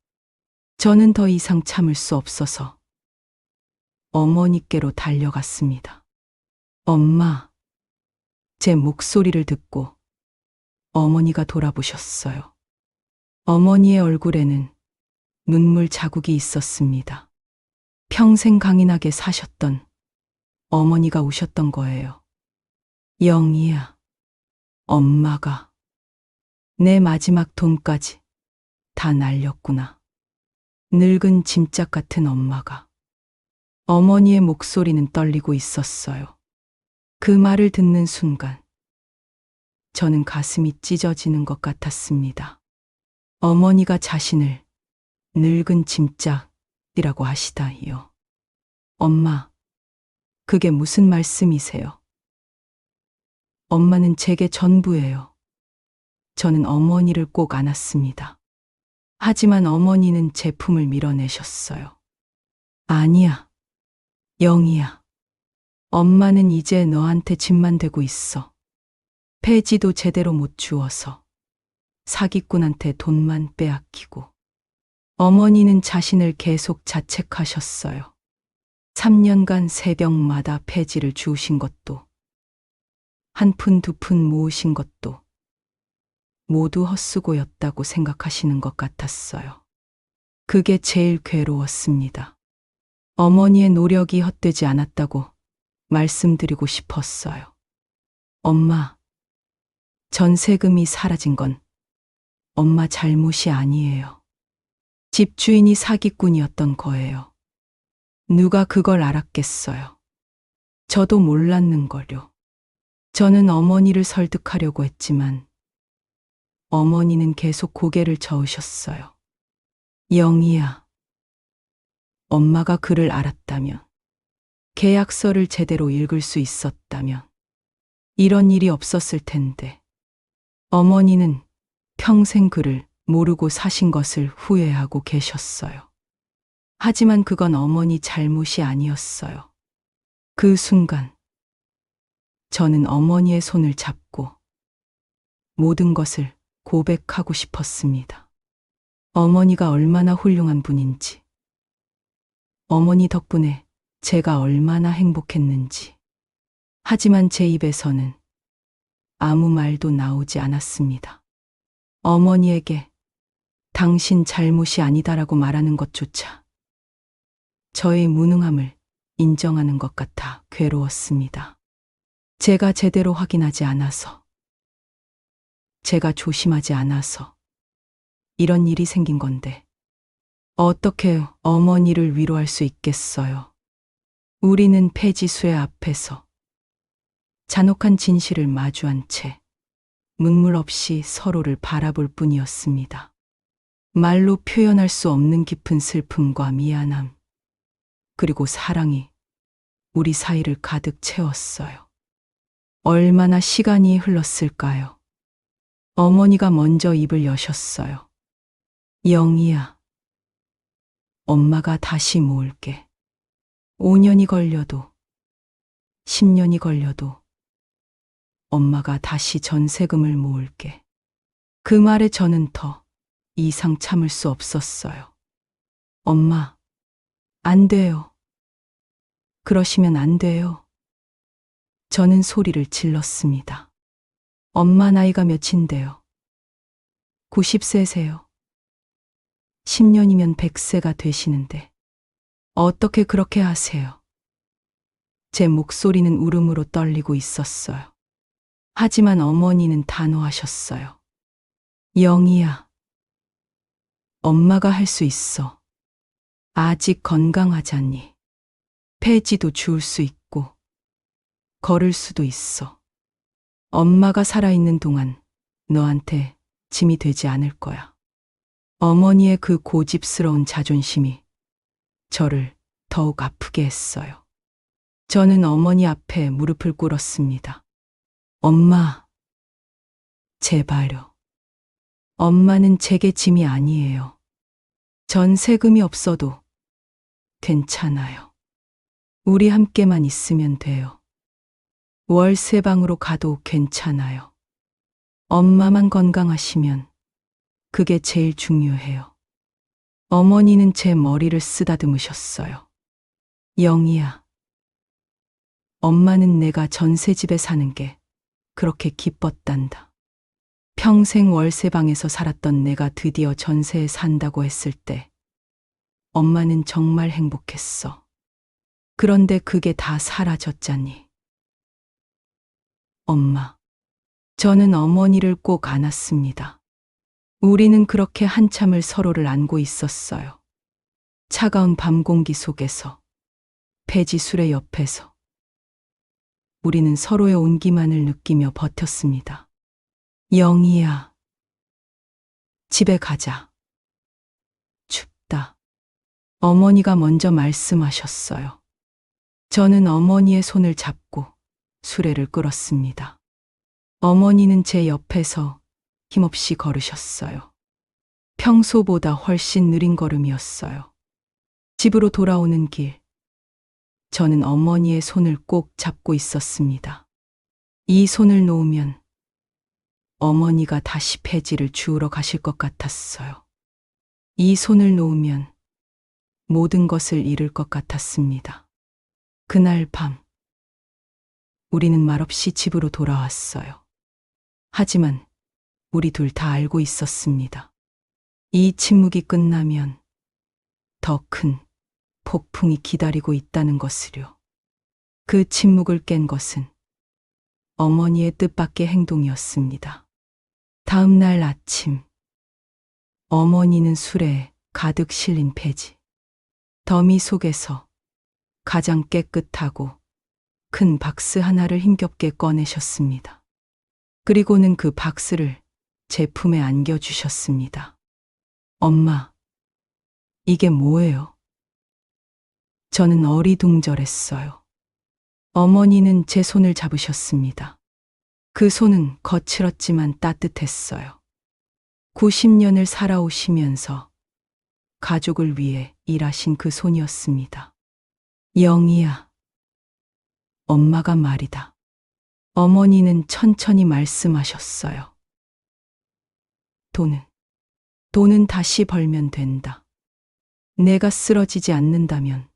저는 더 이상 참을 수 없어서 어머니께로 달려갔습니다. 엄마, 제 목소리를 듣고 어머니가 돌아보셨어요. 어머니의 얼굴에는 눈물 자국이 있었습니다. 평생 강인하게 사셨던 어머니가 우셨던 거예요. 영희야, 엄마가 내 마지막 돈까지 다 날렸구나. 늙은 짐짝 같은 엄마가. 어머니의 목소리는 떨리고 있었어요. 그 말을 듣는 순간 저는 가슴이 찢어지는 것 같았습니다. 어머니가 자신을 늙은 짐짝이라고 하시다니요. 엄마, 그게 무슨 말씀이세요? 엄마는 제게 전부예요. 저는 어머니를 꼭 안았습니다. 하지만 어머니는 제품을 밀어내셨어요. 아니야, 영희야. 엄마는 이제 너한테 짐만 되고 있어. 폐지도 제대로 못 주어서 사기꾼한테 돈만 빼앗기고. 어머니는 자신을 계속 자책하셨어요. 3년간 새벽마다 폐지를 주우신 것도, 한 푼 두 푼 모으신 것도 모두 헛수고였다고 생각하시는 것 같았어요. 그게 제일 괴로웠습니다. 어머니의 노력이 헛되지 않았다고 말씀드리고 싶었어요. 엄마, 전세금이 사라진 건 엄마 잘못이 아니에요. 집주인이 사기꾼이었던 거예요. 누가 그걸 알았겠어요. 저도 몰랐는걸요. 저는 어머니를 설득하려고 했지만 어머니는 계속 고개를 저으셨어요. 영희야, 엄마가 그를 알았다면, 계약서를 제대로 읽을 수 있었다면 이런 일이 없었을 텐데. 어머니는 평생 그를 모르고 사신 것을 후회하고 계셨어요. 하지만 그건 어머니 잘못이 아니었어요. 그 순간 저는 어머니의 손을 잡고 모든 것을 고백하고 싶었습니다. 어머니가 얼마나 훌륭한 분인지, 어머니 덕분에 제가 얼마나 행복했는지. 하지만 제 입에서는 아무 말도 나오지 않았습니다. 어머니에게 당신 잘못이 아니다라고 말하는 것조차 저의 무능함을 인정하는 것 같아 괴로웠습니다. 제가 제대로 확인하지 않아서, 제가 조심하지 않아서 이런 일이 생긴 건데 어떻게 어머니를 위로할 수 있겠어요? 우리는 폐지수의 앞에서 잔혹한 진실을 마주한 채 눈물 없이 서로를 바라볼 뿐이었습니다. 말로 표현할 수 없는 깊은 슬픔과 미안함, 그리고 사랑이 우리 사이를 가득 채웠어요. 얼마나 시간이 흘렀을까요? 어머니가 먼저 입을 여셨어요. 영희야, 엄마가 다시 모을게. 5년이 걸려도, 10년이 걸려도 엄마가 다시 전세금을 모을게. 그 말에 저는 더 이상 참을 수 없었어요. 엄마, 안 돼요. 그러시면 안 돼요. 저는 소리를 질렀습니다. 엄마 나이가 몇인데요? 90세세요. 10년이면 100세가 되시는데 어떻게 그렇게 하세요? 제 목소리는 울음으로 떨리고 있었어요. 하지만 어머니는 단호하셨어요. 영희야, 엄마가 할 수 있어. 아직 건강하잖니. 폐지도 주울 수 있고 걸을 수도 있어. 엄마가 살아있는 동안 너한테 짐이 되지 않을 거야. 어머니의 그 고집스러운 자존심이 저를 더욱 아프게 했어요. 저는 어머니 앞에 무릎을 꿇었습니다. 엄마, 제발요. 엄마는 제게 짐이 아니에요. 전세금이 없어도 괜찮아요. 우리 함께만 있으면 돼요. 월세방으로 가도 괜찮아요. 엄마만 건강하시면 그게 제일 중요해요. 어머니는 제 머리를 쓰다듬으셨어요. 영희야, 엄마는 내가 전세집에 사는 게 그렇게 기뻤단다. 평생 월세방에서 살았던 내가 드디어 전세에 산다고 했을 때 엄마는 정말 행복했어. 그런데 그게 다 사라졌잖니. 엄마, 저는 어머니를 꼭 안았습니다. 우리는 그렇게 한참을 서로를 안고 있었어요. 차가운 밤 공기 속에서, 폐지수레 옆에서. 우리는 서로의 온기만을 느끼며 버텼습니다. 영희야, 집에 가자. 춥다. 어머니가 먼저 말씀하셨어요. 저는 어머니의 손을 잡고 수레를 끌었습니다. 어머니는 제 옆에서 힘없이 걸으셨어요. 평소보다 훨씬 느린 걸음이었어요. 집으로 돌아오는 길, 저는 어머니의 손을 꼭 잡고 있었습니다. 이 손을 놓으면 어머니가 다시 폐지를 주우러 가실 것 같았어요. 이 손을 놓으면 모든 것을 잃을 것 같았습니다. 그날 밤, 우리는 말없이 집으로 돌아왔어요. 하지만 우리 둘 다 알고 있었습니다. 이 침묵이 끝나면 더 큰 폭풍이 기다리고 있다는 것을요. 그 침묵을 깬 것은 어머니의 뜻밖의 행동이었습니다. 다음 날 아침, 어머니는 술에 가득 실린 폐지, 더미 속에서 가장 깨끗하고 큰 박스 하나를 힘겹게 꺼내셨습니다. 그리고는 그 박스를 제 품에 안겨주셨습니다. 엄마, 이게 뭐예요? 저는 어리둥절했어요. 어머니는 제 손을 잡으셨습니다. 그 손은 거칠었지만 따뜻했어요. 90년을 살아오시면서 가족을 위해 일하신 그 손이었습니다. 영희야, 엄마가 말이다. 어머니는 천천히 말씀하셨어요. 돈은 다시 벌면 된다. 내가 쓰러지지 않는다면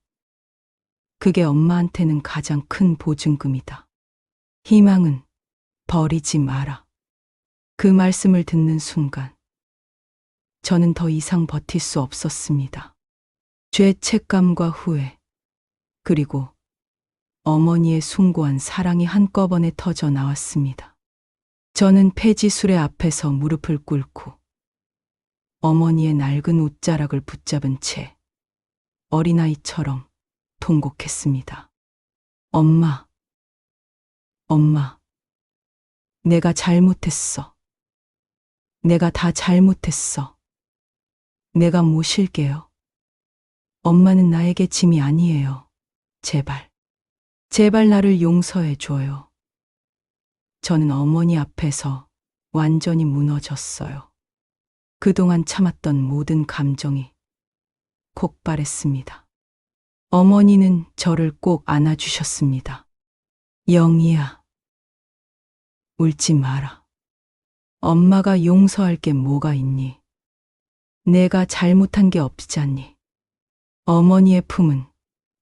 그게 엄마한테는 가장 큰 보증금이다. 희망은 버리지 마라. 그 말씀을 듣는 순간 저는 더 이상 버틸 수 없었습니다. 죄책감과 후회, 그리고 어머니의 숭고한 사랑이 한꺼번에 터져 나왔습니다. 저는 폐지수레 앞에서 무릎을 꿇고 어머니의 낡은 옷자락을 붙잡은 채 어린아이처럼 통곡했습니다. 엄마, 내가 잘못했어. 내가 다 잘못했어. 내가 모실게요. 엄마는 나에게 짐이 아니에요. 제발 나를 용서해 줘요. 저는 어머니 앞에서 완전히 무너졌어요. 그동안 참았던 모든 감정이 폭발했습니다. 어머니는 저를 꼭 안아주셨습니다. 영희야, 울지 마라. 엄마가 용서할 게 뭐가 있니? 내가 잘못한 게 없잖니. 어머니의 품은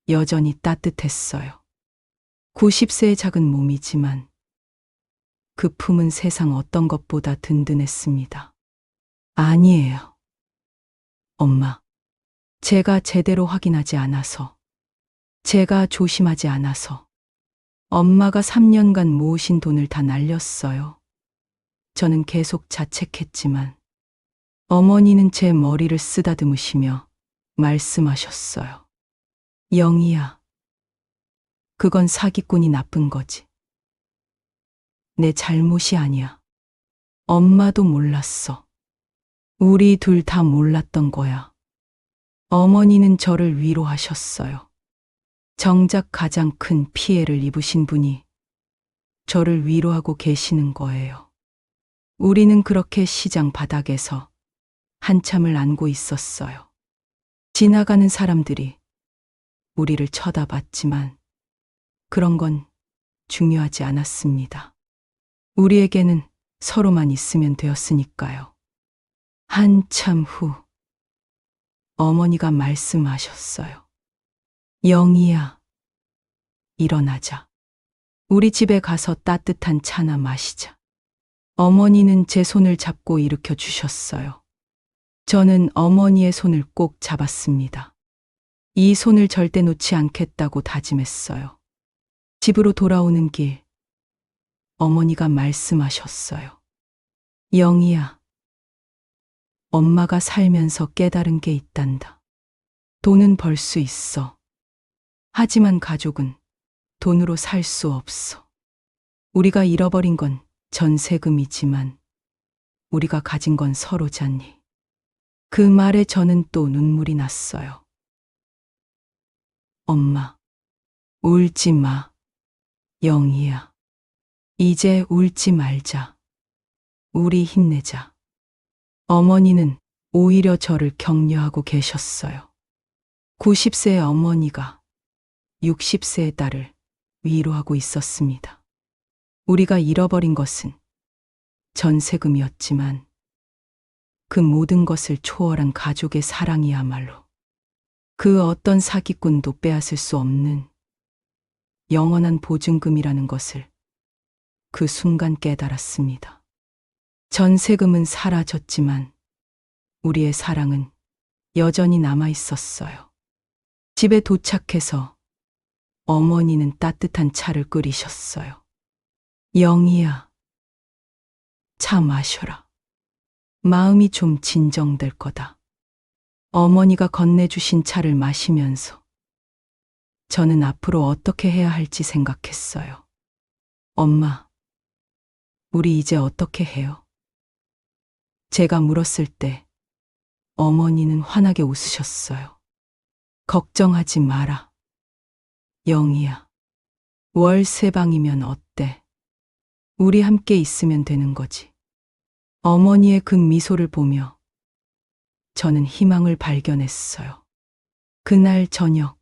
여전히 따뜻했어요. 90세의 작은 몸이지만 그 품은 세상 어떤 것보다 든든했습니다. 아니에요. 엄마, 제가 제대로 확인하지 않아서, 제가 조심하지 않아서 엄마가 3년간 모으신 돈을 다 날렸어요. 저는 계속 자책했지만 어머니는 제 머리를 쓰다듬으시며 말씀하셨어요. 영희야, 그건 사기꾼이 나쁜 거지. 내 잘못이 아니야. 엄마도 몰랐어. 우리 둘 다 몰랐던 거야. 어머니는 저를 위로하셨어요. 정작 가장 큰 피해를 입으신 분이 저를 위로하고 계시는 거예요. 우리는 그렇게 시장 바닥에서 한참을 안고 있었어요. 지나가는 사람들이 우리를 쳐다봤지만 그런 건 중요하지 않았습니다. 우리에게는 서로만 있으면 되었으니까요. 한참 후 어머니가 말씀하셨어요. 영희야, 일어나자. 우리 집에 가서 따뜻한 차나 마시자. 어머니는 제 손을 잡고 일으켜 주셨어요. 저는 어머니의 손을 꼭 잡았습니다. 이 손을 절대 놓지 않겠다고 다짐했어요. 집으로 돌아오는 길, 어머니가 말씀하셨어요. 영희야, 엄마가 살면서 깨달은 게 있단다. 돈은 벌 수 있어. 하지만 가족은 돈으로 살 수 없어. 우리가 잃어버린 건 전세금이지만 우리가 가진 건 서로잖니. 그 말에 저는 또 눈물이 났어요. 엄마, 울지 마. 영희야, 이제 울지 말자. 우리 힘내자. 어머니는 오히려 저를 격려하고 계셨어요. 90세의 어머니가 60세의 딸을 위로하고 있었습니다. 우리가 잃어버린 것은 전세금이었지만 그 모든 것을 초월한 가족의 사랑이야말로 그 어떤 사기꾼도 빼앗을 수 없는 영원한 보증금이라는 것을 그 순간 깨달았습니다. 전세금은 사라졌지만 우리의 사랑은 여전히 남아 있었어요. 집에 도착해서 어머니는 따뜻한 차를 끓이셨어요. 영희야, 차 마셔라. 마음이 좀 진정될 거다. 어머니가 건네주신 차를 마시면서 저는 앞으로 어떻게 해야 할지 생각했어요. 엄마, 우리 이제 어떻게 해요? 제가 물었을 때 어머니는 환하게 웃으셨어요. 걱정하지 마라. 영희야, 월세방이면 어때? 우리 함께 있으면 되는 거지. 어머니의 그 미소를 보며 저는 희망을 발견했어요. 그날 저녁,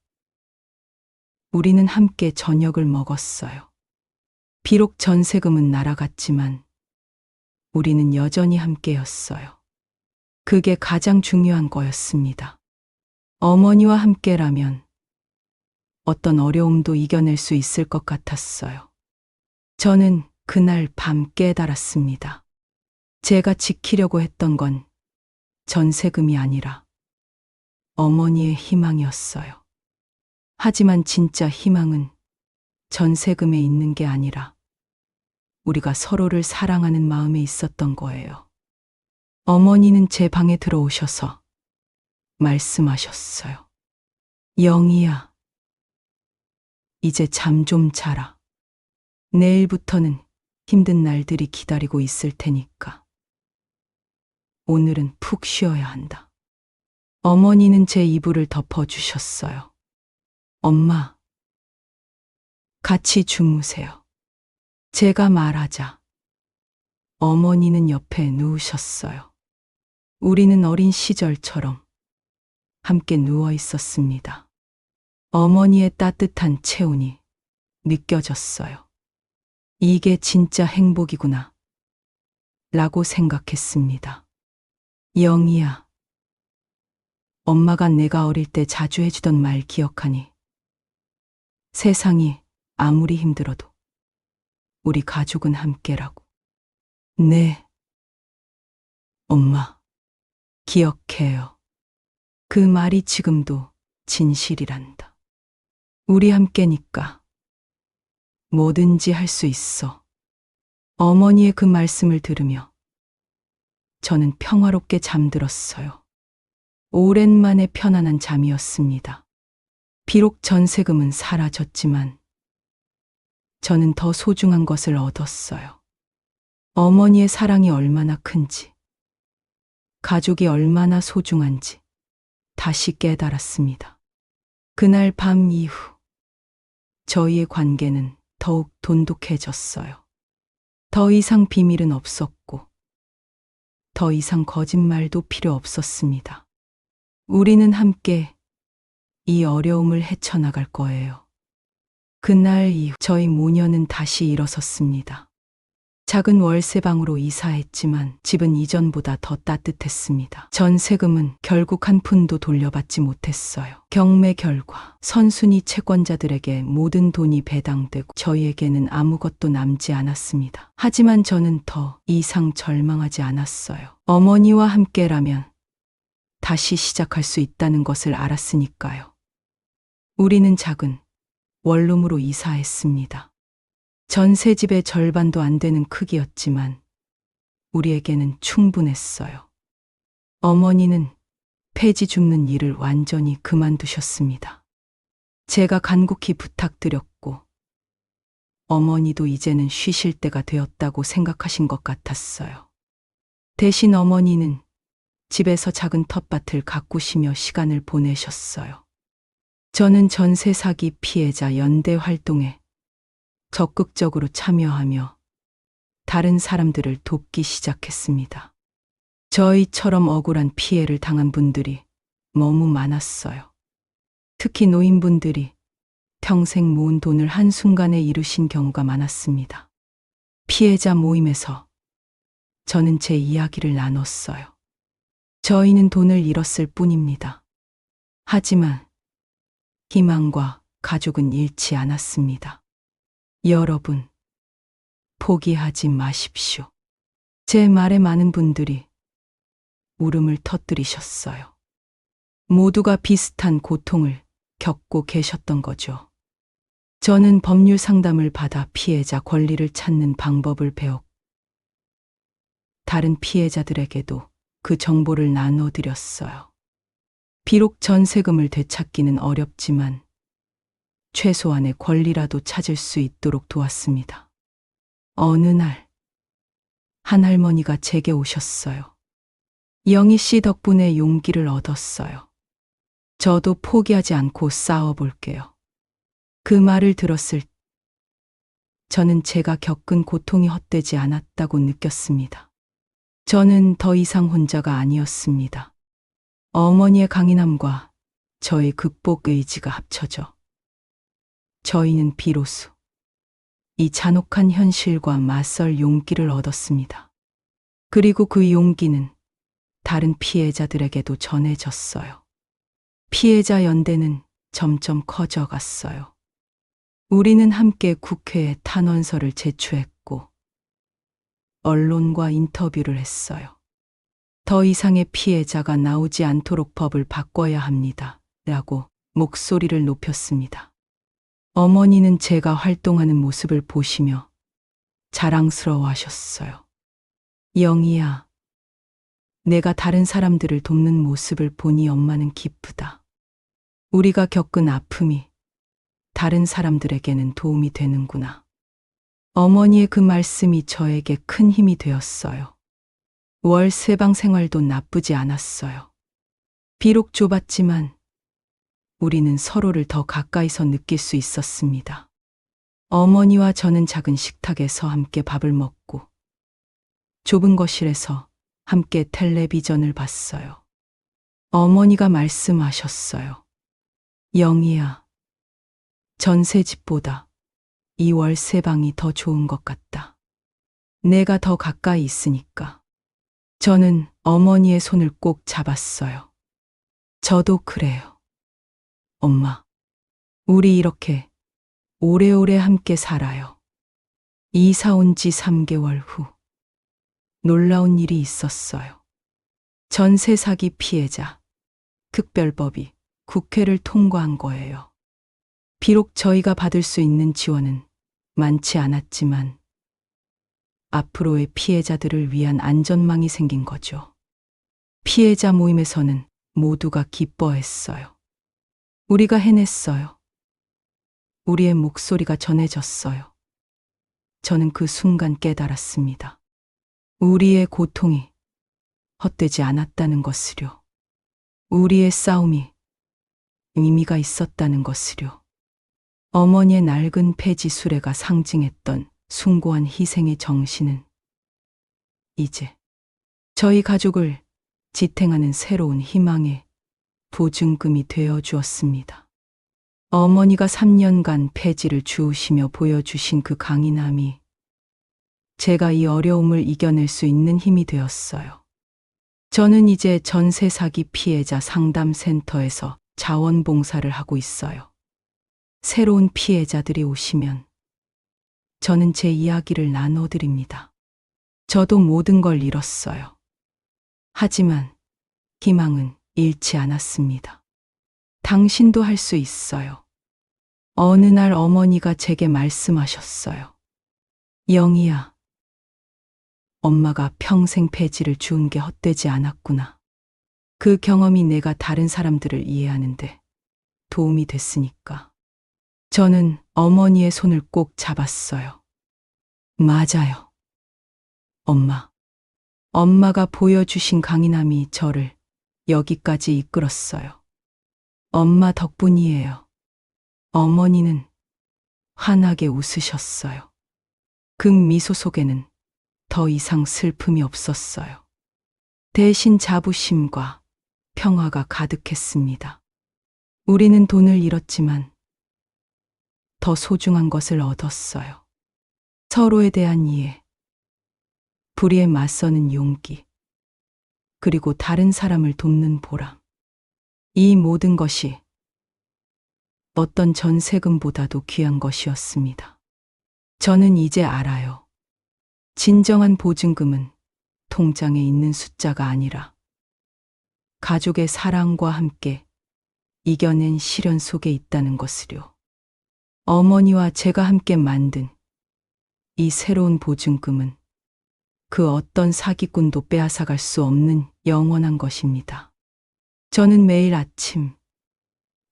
우리는 함께 저녁을 먹었어요. 비록 전세금은 날아갔지만 우리는 여전히 함께였어요. 그게 가장 중요한 거였습니다. 어머니와 함께라면 어떤 어려움도 이겨낼 수 있을 것 같았어요. 저는 그날 밤 깨달았습니다. 제가 지키려고 했던 건 전세금이 아니라 어머니의 희망이었어요. 하지만 진짜 희망은 전세금에 있는 게 아니라 우리가 서로를 사랑하는 마음에 있었던 거예요. 어머니는 제 방에 들어오셔서 말씀하셨어요. 영희야, 이제 잠 좀 자라. 내일부터는 힘든 날들이 기다리고 있을 테니까. 오늘은 푹 쉬어야 한다. 어머니는 제 이불을 덮어주셨어요. 엄마, 같이 주무세요. 제가 말하자 어머니는 옆에 누우셨어요. 우리는 어린 시절처럼 함께 누워 있었습니다. 어머니의 따뜻한 체온이 느껴졌어요. 이게 진짜 행복이구나 라고 생각했습니다. 영희야, 엄마가 내가 어릴 때 자주 해주던 말 기억하니? 세상이 아무리 힘들어도 우리 가족은 함께라고. 네, 엄마, 기억해요. 그 말이 지금도 진실이란다. 우리 함께니까 뭐든지 할 수 있어. 어머니의 그 말씀을 들으며 저는 평화롭게 잠들었어요. 오랜만에 편안한 잠이었습니다. 비록 전세금은 사라졌지만 저는 더 소중한 것을 얻었어요. 어머니의 사랑이 얼마나 큰지, 가족이 얼마나 소중한지 다시 깨달았습니다. 그날 밤 이후 저희의 관계는 더욱 돈독해졌어요. 더 이상 비밀은 없었고 더 이상 거짓말도 필요 없었습니다. 우리는 함께 이 어려움을 헤쳐나갈 거예요. 그날 이후 저희 모녀는 다시 일어섰습니다. 작은 월세방으로 이사했지만 집은 이전보다 더 따뜻했습니다. 전세금은 결국 한 푼도 돌려받지 못했어요. 경매 결과 선순위 채권자들에게 모든 돈이 배당되고 저희에게는 아무것도 남지 않았습니다. 하지만 저는 더 이상 절망하지 않았어요. 어머니와 함께라면 다시 시작할 수 있다는 것을 알았으니까요. 우리는 작은 원룸으로 이사했습니다. 전세집의 절반도 안 되는 크기였지만 우리에게는 충분했어요. 어머니는 폐지 줍는 일을 완전히 그만두셨습니다. 제가 간곡히 부탁드렸고 어머니도 이제는 쉬실 때가 되었다고 생각하신 것 같았어요. 대신 어머니는 집에서 작은 텃밭을 가꾸시며 시간을 보내셨어요. 저는 전세 사기 피해자 연대 활동에 적극적으로 참여하며 다른 사람들을 돕기 시작했습니다. 저희처럼 억울한 피해를 당한 분들이 너무 많았어요. 특히 노인분들이 평생 모은 돈을 한순간에 잃으신 경우가 많았습니다. 피해자 모임에서 저는 제 이야기를 나눴어요. 저희는 돈을 잃었을 뿐입니다. 하지만 희망과 가족은 잃지 않았습니다. 여러분, 포기하지 마십시오. 제 말에 많은 분들이 울음을 터뜨리셨어요. 모두가 비슷한 고통을 겪고 계셨던 거죠. 저는 법률 상담을 받아 피해자 권리를 찾는 방법을 배웠고, 다른 피해자들에게도 그 정보를 나눠드렸어요. 비록 전세금을 되찾기는 어렵지만 최소한의 권리라도 찾을 수 있도록 도왔습니다. 어느 날, 한 할머니가 제게 오셨어요. 영희 씨 덕분에 용기를 얻었어요. 저도 포기하지 않고 싸워볼게요. 그 말을 들었을 때 저는 제가 겪은 고통이 헛되지 않았다고 느꼈습니다. 저는 더 이상 혼자가 아니었습니다. 어머니의 강인함과 저의 극복 의지가 합쳐져 저희는 비로소 이 잔혹한 현실과 맞설 용기를 얻었습니다. 그리고 그 용기는 다른 피해자들에게도 전해졌어요. 피해자 연대는 점점 커져갔어요. 우리는 함께 국회에 탄원서를 제출했고 언론과 인터뷰를 했어요. 더 이상의 피해자가 나오지 않도록 법을 바꿔야 합니다. 라고 목소리를 높였습니다. 어머니는 제가 활동하는 모습을 보시며 자랑스러워하셨어요. 영희야, 내가 다른 사람들을 돕는 모습을 보니 엄마는 기쁘다. 우리가 겪은 아픔이 다른 사람들에게는 도움이 되는구나. 어머니의 그 말씀이 저에게 큰 힘이 되었어요. 월세방 생활도 나쁘지 않았어요. 비록 좁았지만 우리는 서로를 더 가까이서 느낄 수 있었습니다. 어머니와 저는 작은 식탁에서 함께 밥을 먹고 좁은 거실에서 함께 텔레비전을 봤어요. 어머니가 말씀하셨어요. 영희야, 전세집보다 이 월세방이 더 좋은 것 같다. 내가 더 가까이 있으니까. 저는 어머니의 손을 꼭 잡았어요. 저도 그래요. 엄마, 우리 이렇게 오래오래 함께 살아요. 이사 온 지 3개월 후 놀라운 일이 있었어요. 전세 사기 피해자 특별법이 국회를 통과한 거예요. 비록 저희가 받을 수 있는 지원은 많지 않았지만 앞으로의 피해자들을 위한 안전망이 생긴 거죠. 피해자 모임에서는 모두가 기뻐했어요. 우리가 해냈어요. 우리의 목소리가 전해졌어요. 저는 그 순간 깨달았습니다. 우리의 고통이 헛되지 않았다는 것을요. 우리의 싸움이 의미가 있었다는 것을요. 어머니의 낡은 폐지 수레가 상징했던 숭고한 희생의 정신은 이제 저희 가족을 지탱하는 새로운 희망의 보증금이 되어 주었습니다. 어머니가 3년간 폐지를 주우시며 보여주신 그 강인함이 제가 이 어려움을 이겨낼 수 있는 힘이 되었어요. 저는 이제 전세 사기 피해자 상담센터에서 자원봉사를 하고 있어요. 새로운 피해자들이 오시면 저는 제 이야기를 나눠드립니다. 저도 모든 걸 잃었어요. 하지만 희망은 잃지 않았습니다. 당신도 할 수 있어요. 어느 날 어머니가 제게 말씀하셨어요. 영희야, 엄마가 평생 폐지를 주운 게 헛되지 않았구나. 그 경험이 내가 다른 사람들을 이해하는데 도움이 됐으니까. 저는 어머니의 손을 꼭 잡았어요. 맞아요. 엄마가 보여주신 강인함이 저를 여기까지 이끌었어요. 엄마 덕분이에요. 어머니는 환하게 웃으셨어요. 그 미소 속에는 더 이상 슬픔이 없었어요. 대신 자부심과 평화가 가득했습니다. 우리는 돈을 잃었지만 더 소중한 것을 얻었어요. 서로에 대한 이해, 불의에 맞서는 용기, 그리고 다른 사람을 돕는 보람. 이 모든 것이 어떤 전세금보다도 귀한 것이었습니다. 저는 이제 알아요. 진정한 보증금은 통장에 있는 숫자가 아니라 가족의 사랑과 함께 이겨낸 시련 속에 있다는 것을요. 어머니와 제가 함께 만든 이 새로운 보증금은 그 어떤 사기꾼도 빼앗아갈 수 없는 영원한 것입니다. 저는 매일 아침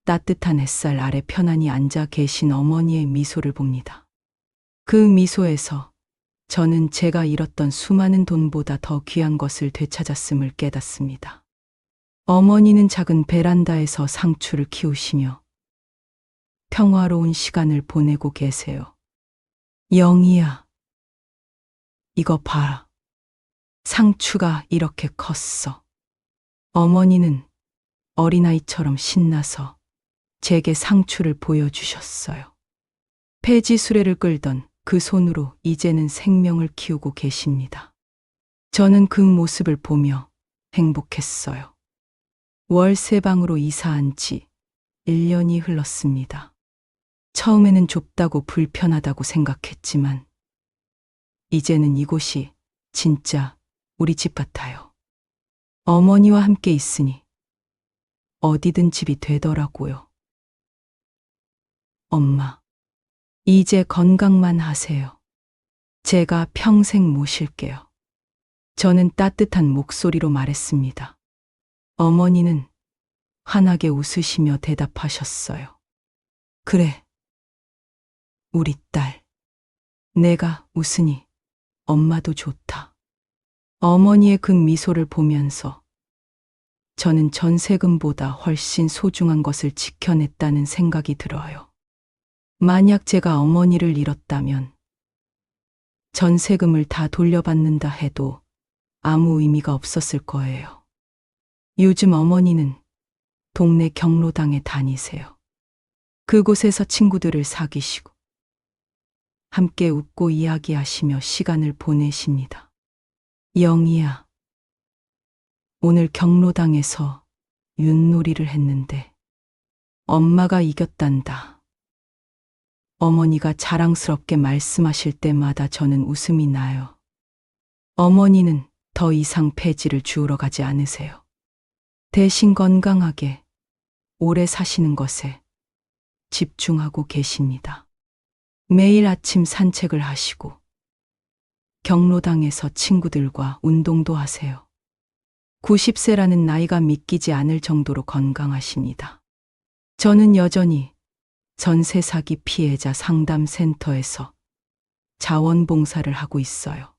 따뜻한 햇살 아래 편안히 앉아 계신 어머니의 미소를 봅니다. 그 미소에서 저는 제가 잃었던 수많은 돈보다 더 귀한 것을 되찾았음을 깨닫습니다. 어머니는 작은 베란다에서 상추를 키우시며 평화로운 시간을 보내고 계세요. 영희야, 이거 봐라. 상추가 이렇게 컸어. 어머니는 어린아이처럼 신나서 제게 상추를 보여주셨어요. 폐지 수레를 끌던 그 손으로 이제는 생명을 키우고 계십니다. 저는 그 모습을 보며 행복했어요. 월세방으로 이사한 지 1년이 흘렀습니다. 처음에는 좁다고 불편하다고 생각했지만 이제는 이곳이 진짜 우리 집 같아요. 어머니와 함께 있으니 어디든 집이 되더라고요. 엄마, 이제 건강만 하세요. 제가 평생 모실게요. 저는 따뜻한 목소리로 말했습니다. 어머니는 환하게 웃으시며 대답하셨어요. 그래, 우리 딸. 내가 웃으니 엄마도 좋다. 어머니의 그 미소를 보면서 저는 전세금보다 훨씬 소중한 것을 지켜냈다는 생각이 들어요. 만약 제가 어머니를 잃었다면 전세금을 다 돌려받는다 해도 아무 의미가 없었을 거예요. 요즘 어머니는 동네 경로당에 다니세요. 그곳에서 친구들을 사귀시고 함께 웃고 이야기하시며 시간을 보내십니다. 영희야, 오늘 경로당에서 윷놀이를 했는데 엄마가 이겼단다. 어머니가 자랑스럽게 말씀하실 때마다 저는 웃음이 나요. 어머니는 더 이상 폐지를 주우러 가지 않으세요. 대신 건강하게 오래 사시는 것에 집중하고 계십니다. 매일 아침 산책을 하시고 경로당에서 친구들과 운동도 하세요. 90세라는 나이가 믿기지 않을 정도로 건강하십니다. 저는 여전히 전세 사기 피해자 상담센터에서 자원봉사를 하고 있어요.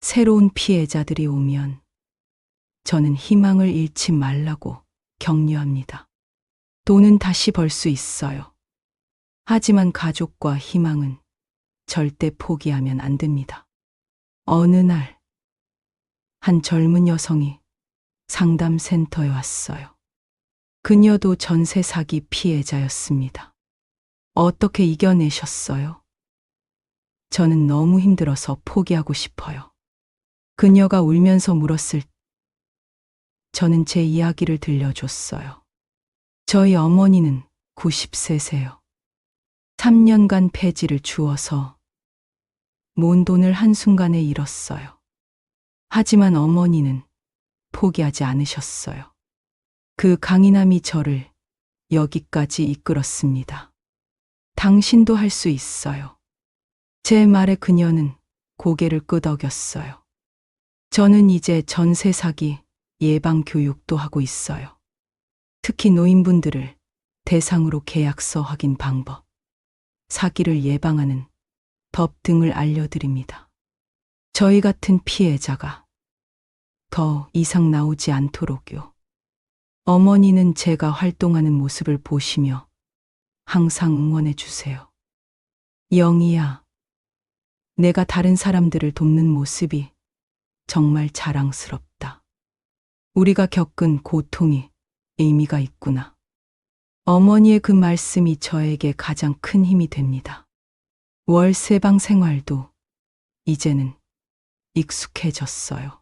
새로운 피해자들이 오면 저는 희망을 잃지 말라고 격려합니다. 돈은 다시 벌 수 있어요. 하지만 가족과 희망은 절대 포기하면 안 됩니다. 어느 날, 한 젊은 여성이 상담센터에 왔어요. 그녀도 전세 사기 피해자였습니다. 어떻게 이겨내셨어요? 저는 너무 힘들어서 포기하고 싶어요. 그녀가 울면서 물었을 때 저는 제 이야기를 들려줬어요. 저희 어머니는 90세세요. 3년간 폐지를 주어서 모은 돈을 한순간에 잃었어요. 하지만 어머니는 포기하지 않으셨어요. 그 강인함이 저를 여기까지 이끌었습니다. 당신도 할 수 있어요. 제 말에 그녀는 고개를 끄덕였어요. 저는 이제 전세 사기 예방 교육도 하고 있어요. 특히 노인분들을 대상으로 계약서 확인 방법, 사기를 예방하는 법 등을 알려드립니다. 저희 같은 피해자가 더 이상 나오지 않도록요. 어머니는 제가 활동하는 모습을 보시며 항상 응원해 주세요. 영희야, 내가 다른 사람들을 돕는 모습이 정말 자랑스럽다. 우리가 겪은 고통이 의미가 있구나. 어머니의 그 말씀이 저에게 가장 큰 힘이 됩니다. 월세방 생활도 이제는 익숙해졌어요.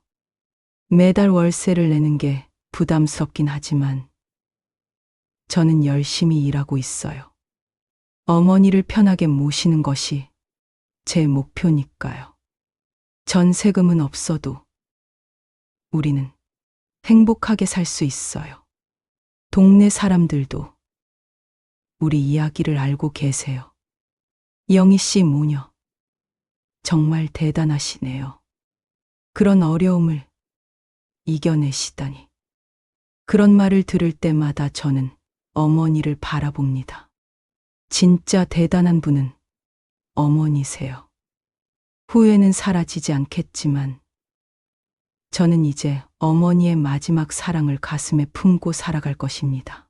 매달 월세를 내는 게 부담스럽긴 하지만 저는 열심히 일하고 있어요. 어머니를 편하게 모시는 것이 제 목표니까요. 전세금은 없어도 우리는 행복하게 살 수 있어요. 동네 사람들도 우리 이야기를 알고 계세요. 영희 씨 모녀, 정말 대단하시네요. 그런 어려움을 이겨내시다니. 그런 말을 들을 때마다 저는 어머니를 바라봅니다. 진짜 대단한 분은 어머니세요. 후회는 사라지지 않겠지만 저는 이제 어머니의 마지막 사랑을 가슴에 품고 살아갈 것입니다.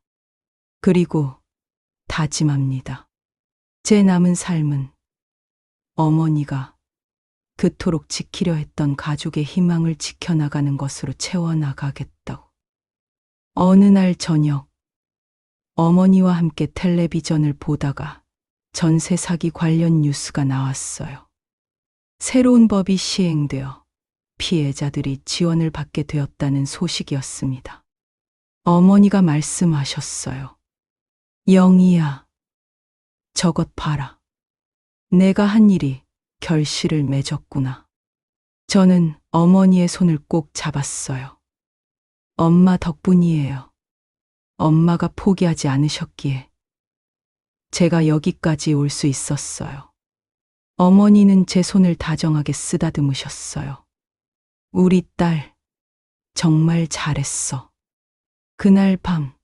그리고 다짐합니다. 제 남은 삶은 어머니가 그토록 지키려 했던 가족의 희망을 지켜나가는 것으로 채워나가겠다고. 어느 날 저녁, 어머니와 함께 텔레비전을 보다가 전세 사기 관련 뉴스가 나왔어요. 새로운 법이 시행되어 피해자들이 지원을 받게 되었다는 소식이었습니다. 어머니가 말씀하셨어요. 영희야, 저것 봐라. 내가 한 일이 결실을 맺었구나. 저는 어머니의 손을 꼭 잡았어요. 엄마 덕분이에요. 엄마가 포기하지 않으셨기에 제가 여기까지 올 수 있었어요. 어머니는 제 손을 다정하게 쓰다듬으셨어요. 우리 딸, 정말 잘했어. 그날 밤,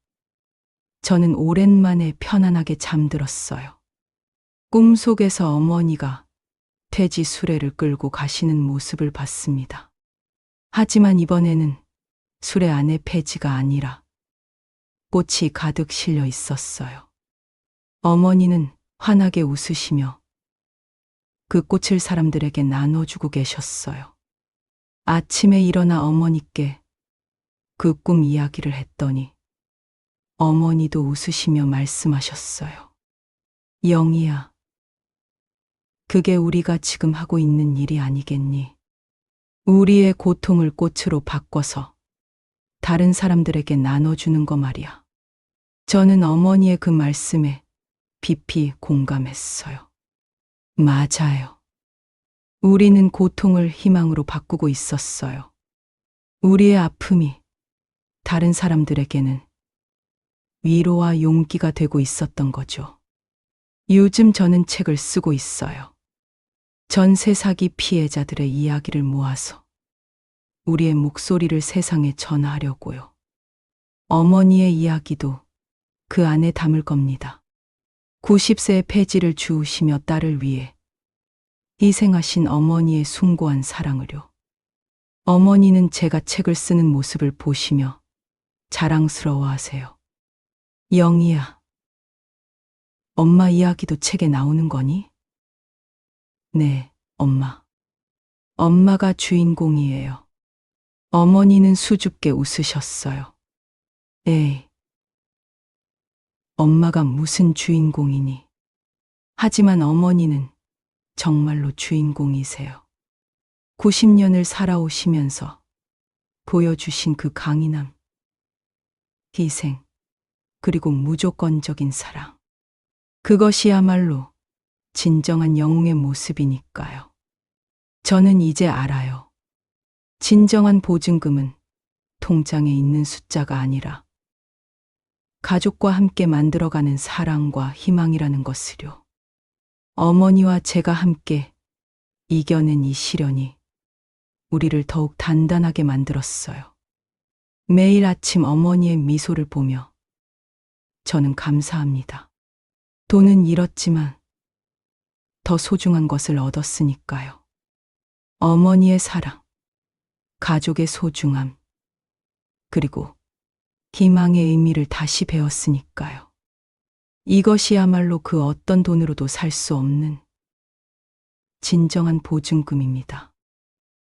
저는 오랜만에 편안하게 잠들었어요. 꿈속에서 어머니가 돼지 수레를 끌고 가시는 모습을 봤습니다. 하지만 이번에는 수레 안에 폐지가 아니라 꽃이 가득 실려 있었어요. 어머니는 환하게 웃으시며 그 꽃을 사람들에게 나눠주고 계셨어요. 아침에 일어나 어머니께 그 꿈 이야기를 했더니 어머니도 웃으시며 말씀하셨어요. 영희야, 그게 우리가 지금 하고 있는 일이 아니겠니? 우리의 고통을 꽃으로 바꿔서 다른 사람들에게 나눠주는 거 말이야. 저는 어머니의 그 말씀에 깊이 공감했어요. 맞아요. 우리는 고통을 희망으로 바꾸고 있었어요. 우리의 아픔이 다른 사람들에게는 위로와 용기가 되고 있었던 거죠. 요즘 저는 책을 쓰고 있어요. 전세 사기 피해자들의 이야기를 모아서 우리의 목소리를 세상에 전하려고요. 어머니의 이야기도 그 안에 담을 겁니다. 90세의 폐지를 주우시며 딸을 위해 희생하신 어머니의 숭고한 사랑을요. 어머니는 제가 책을 쓰는 모습을 보시며 자랑스러워하세요. 영희야, 엄마 이야기도 책에 나오는 거니? 네, 엄마. 엄마가 주인공이에요. 어머니는 수줍게 웃으셨어요. 에이, 엄마가 무슨 주인공이니? 하지만 어머니는 정말로 주인공이세요. 90년을 살아오시면서 보여주신 그 강인함, 희생, 그리고 무조건적인 사랑. 그것이야말로 진정한 영웅의 모습이니까요. 저는 이제 알아요. 진정한 보증금은 통장에 있는 숫자가 아니라 가족과 함께 만들어가는 사랑과 희망이라는 것을요. 어머니와 제가 함께 이겨낸 이 시련이 우리를 더욱 단단하게 만들었어요. 매일 아침 어머니의 미소를 보며 저는 감사합니다. 돈은 잃었지만 더 소중한 것을 얻었으니까요. 어머니의 사랑, 가족의 소중함, 그리고 희망의 의미를 다시 배웠으니까요. 이것이야말로 그 어떤 돈으로도 살 수 없는 진정한 보증금입니다.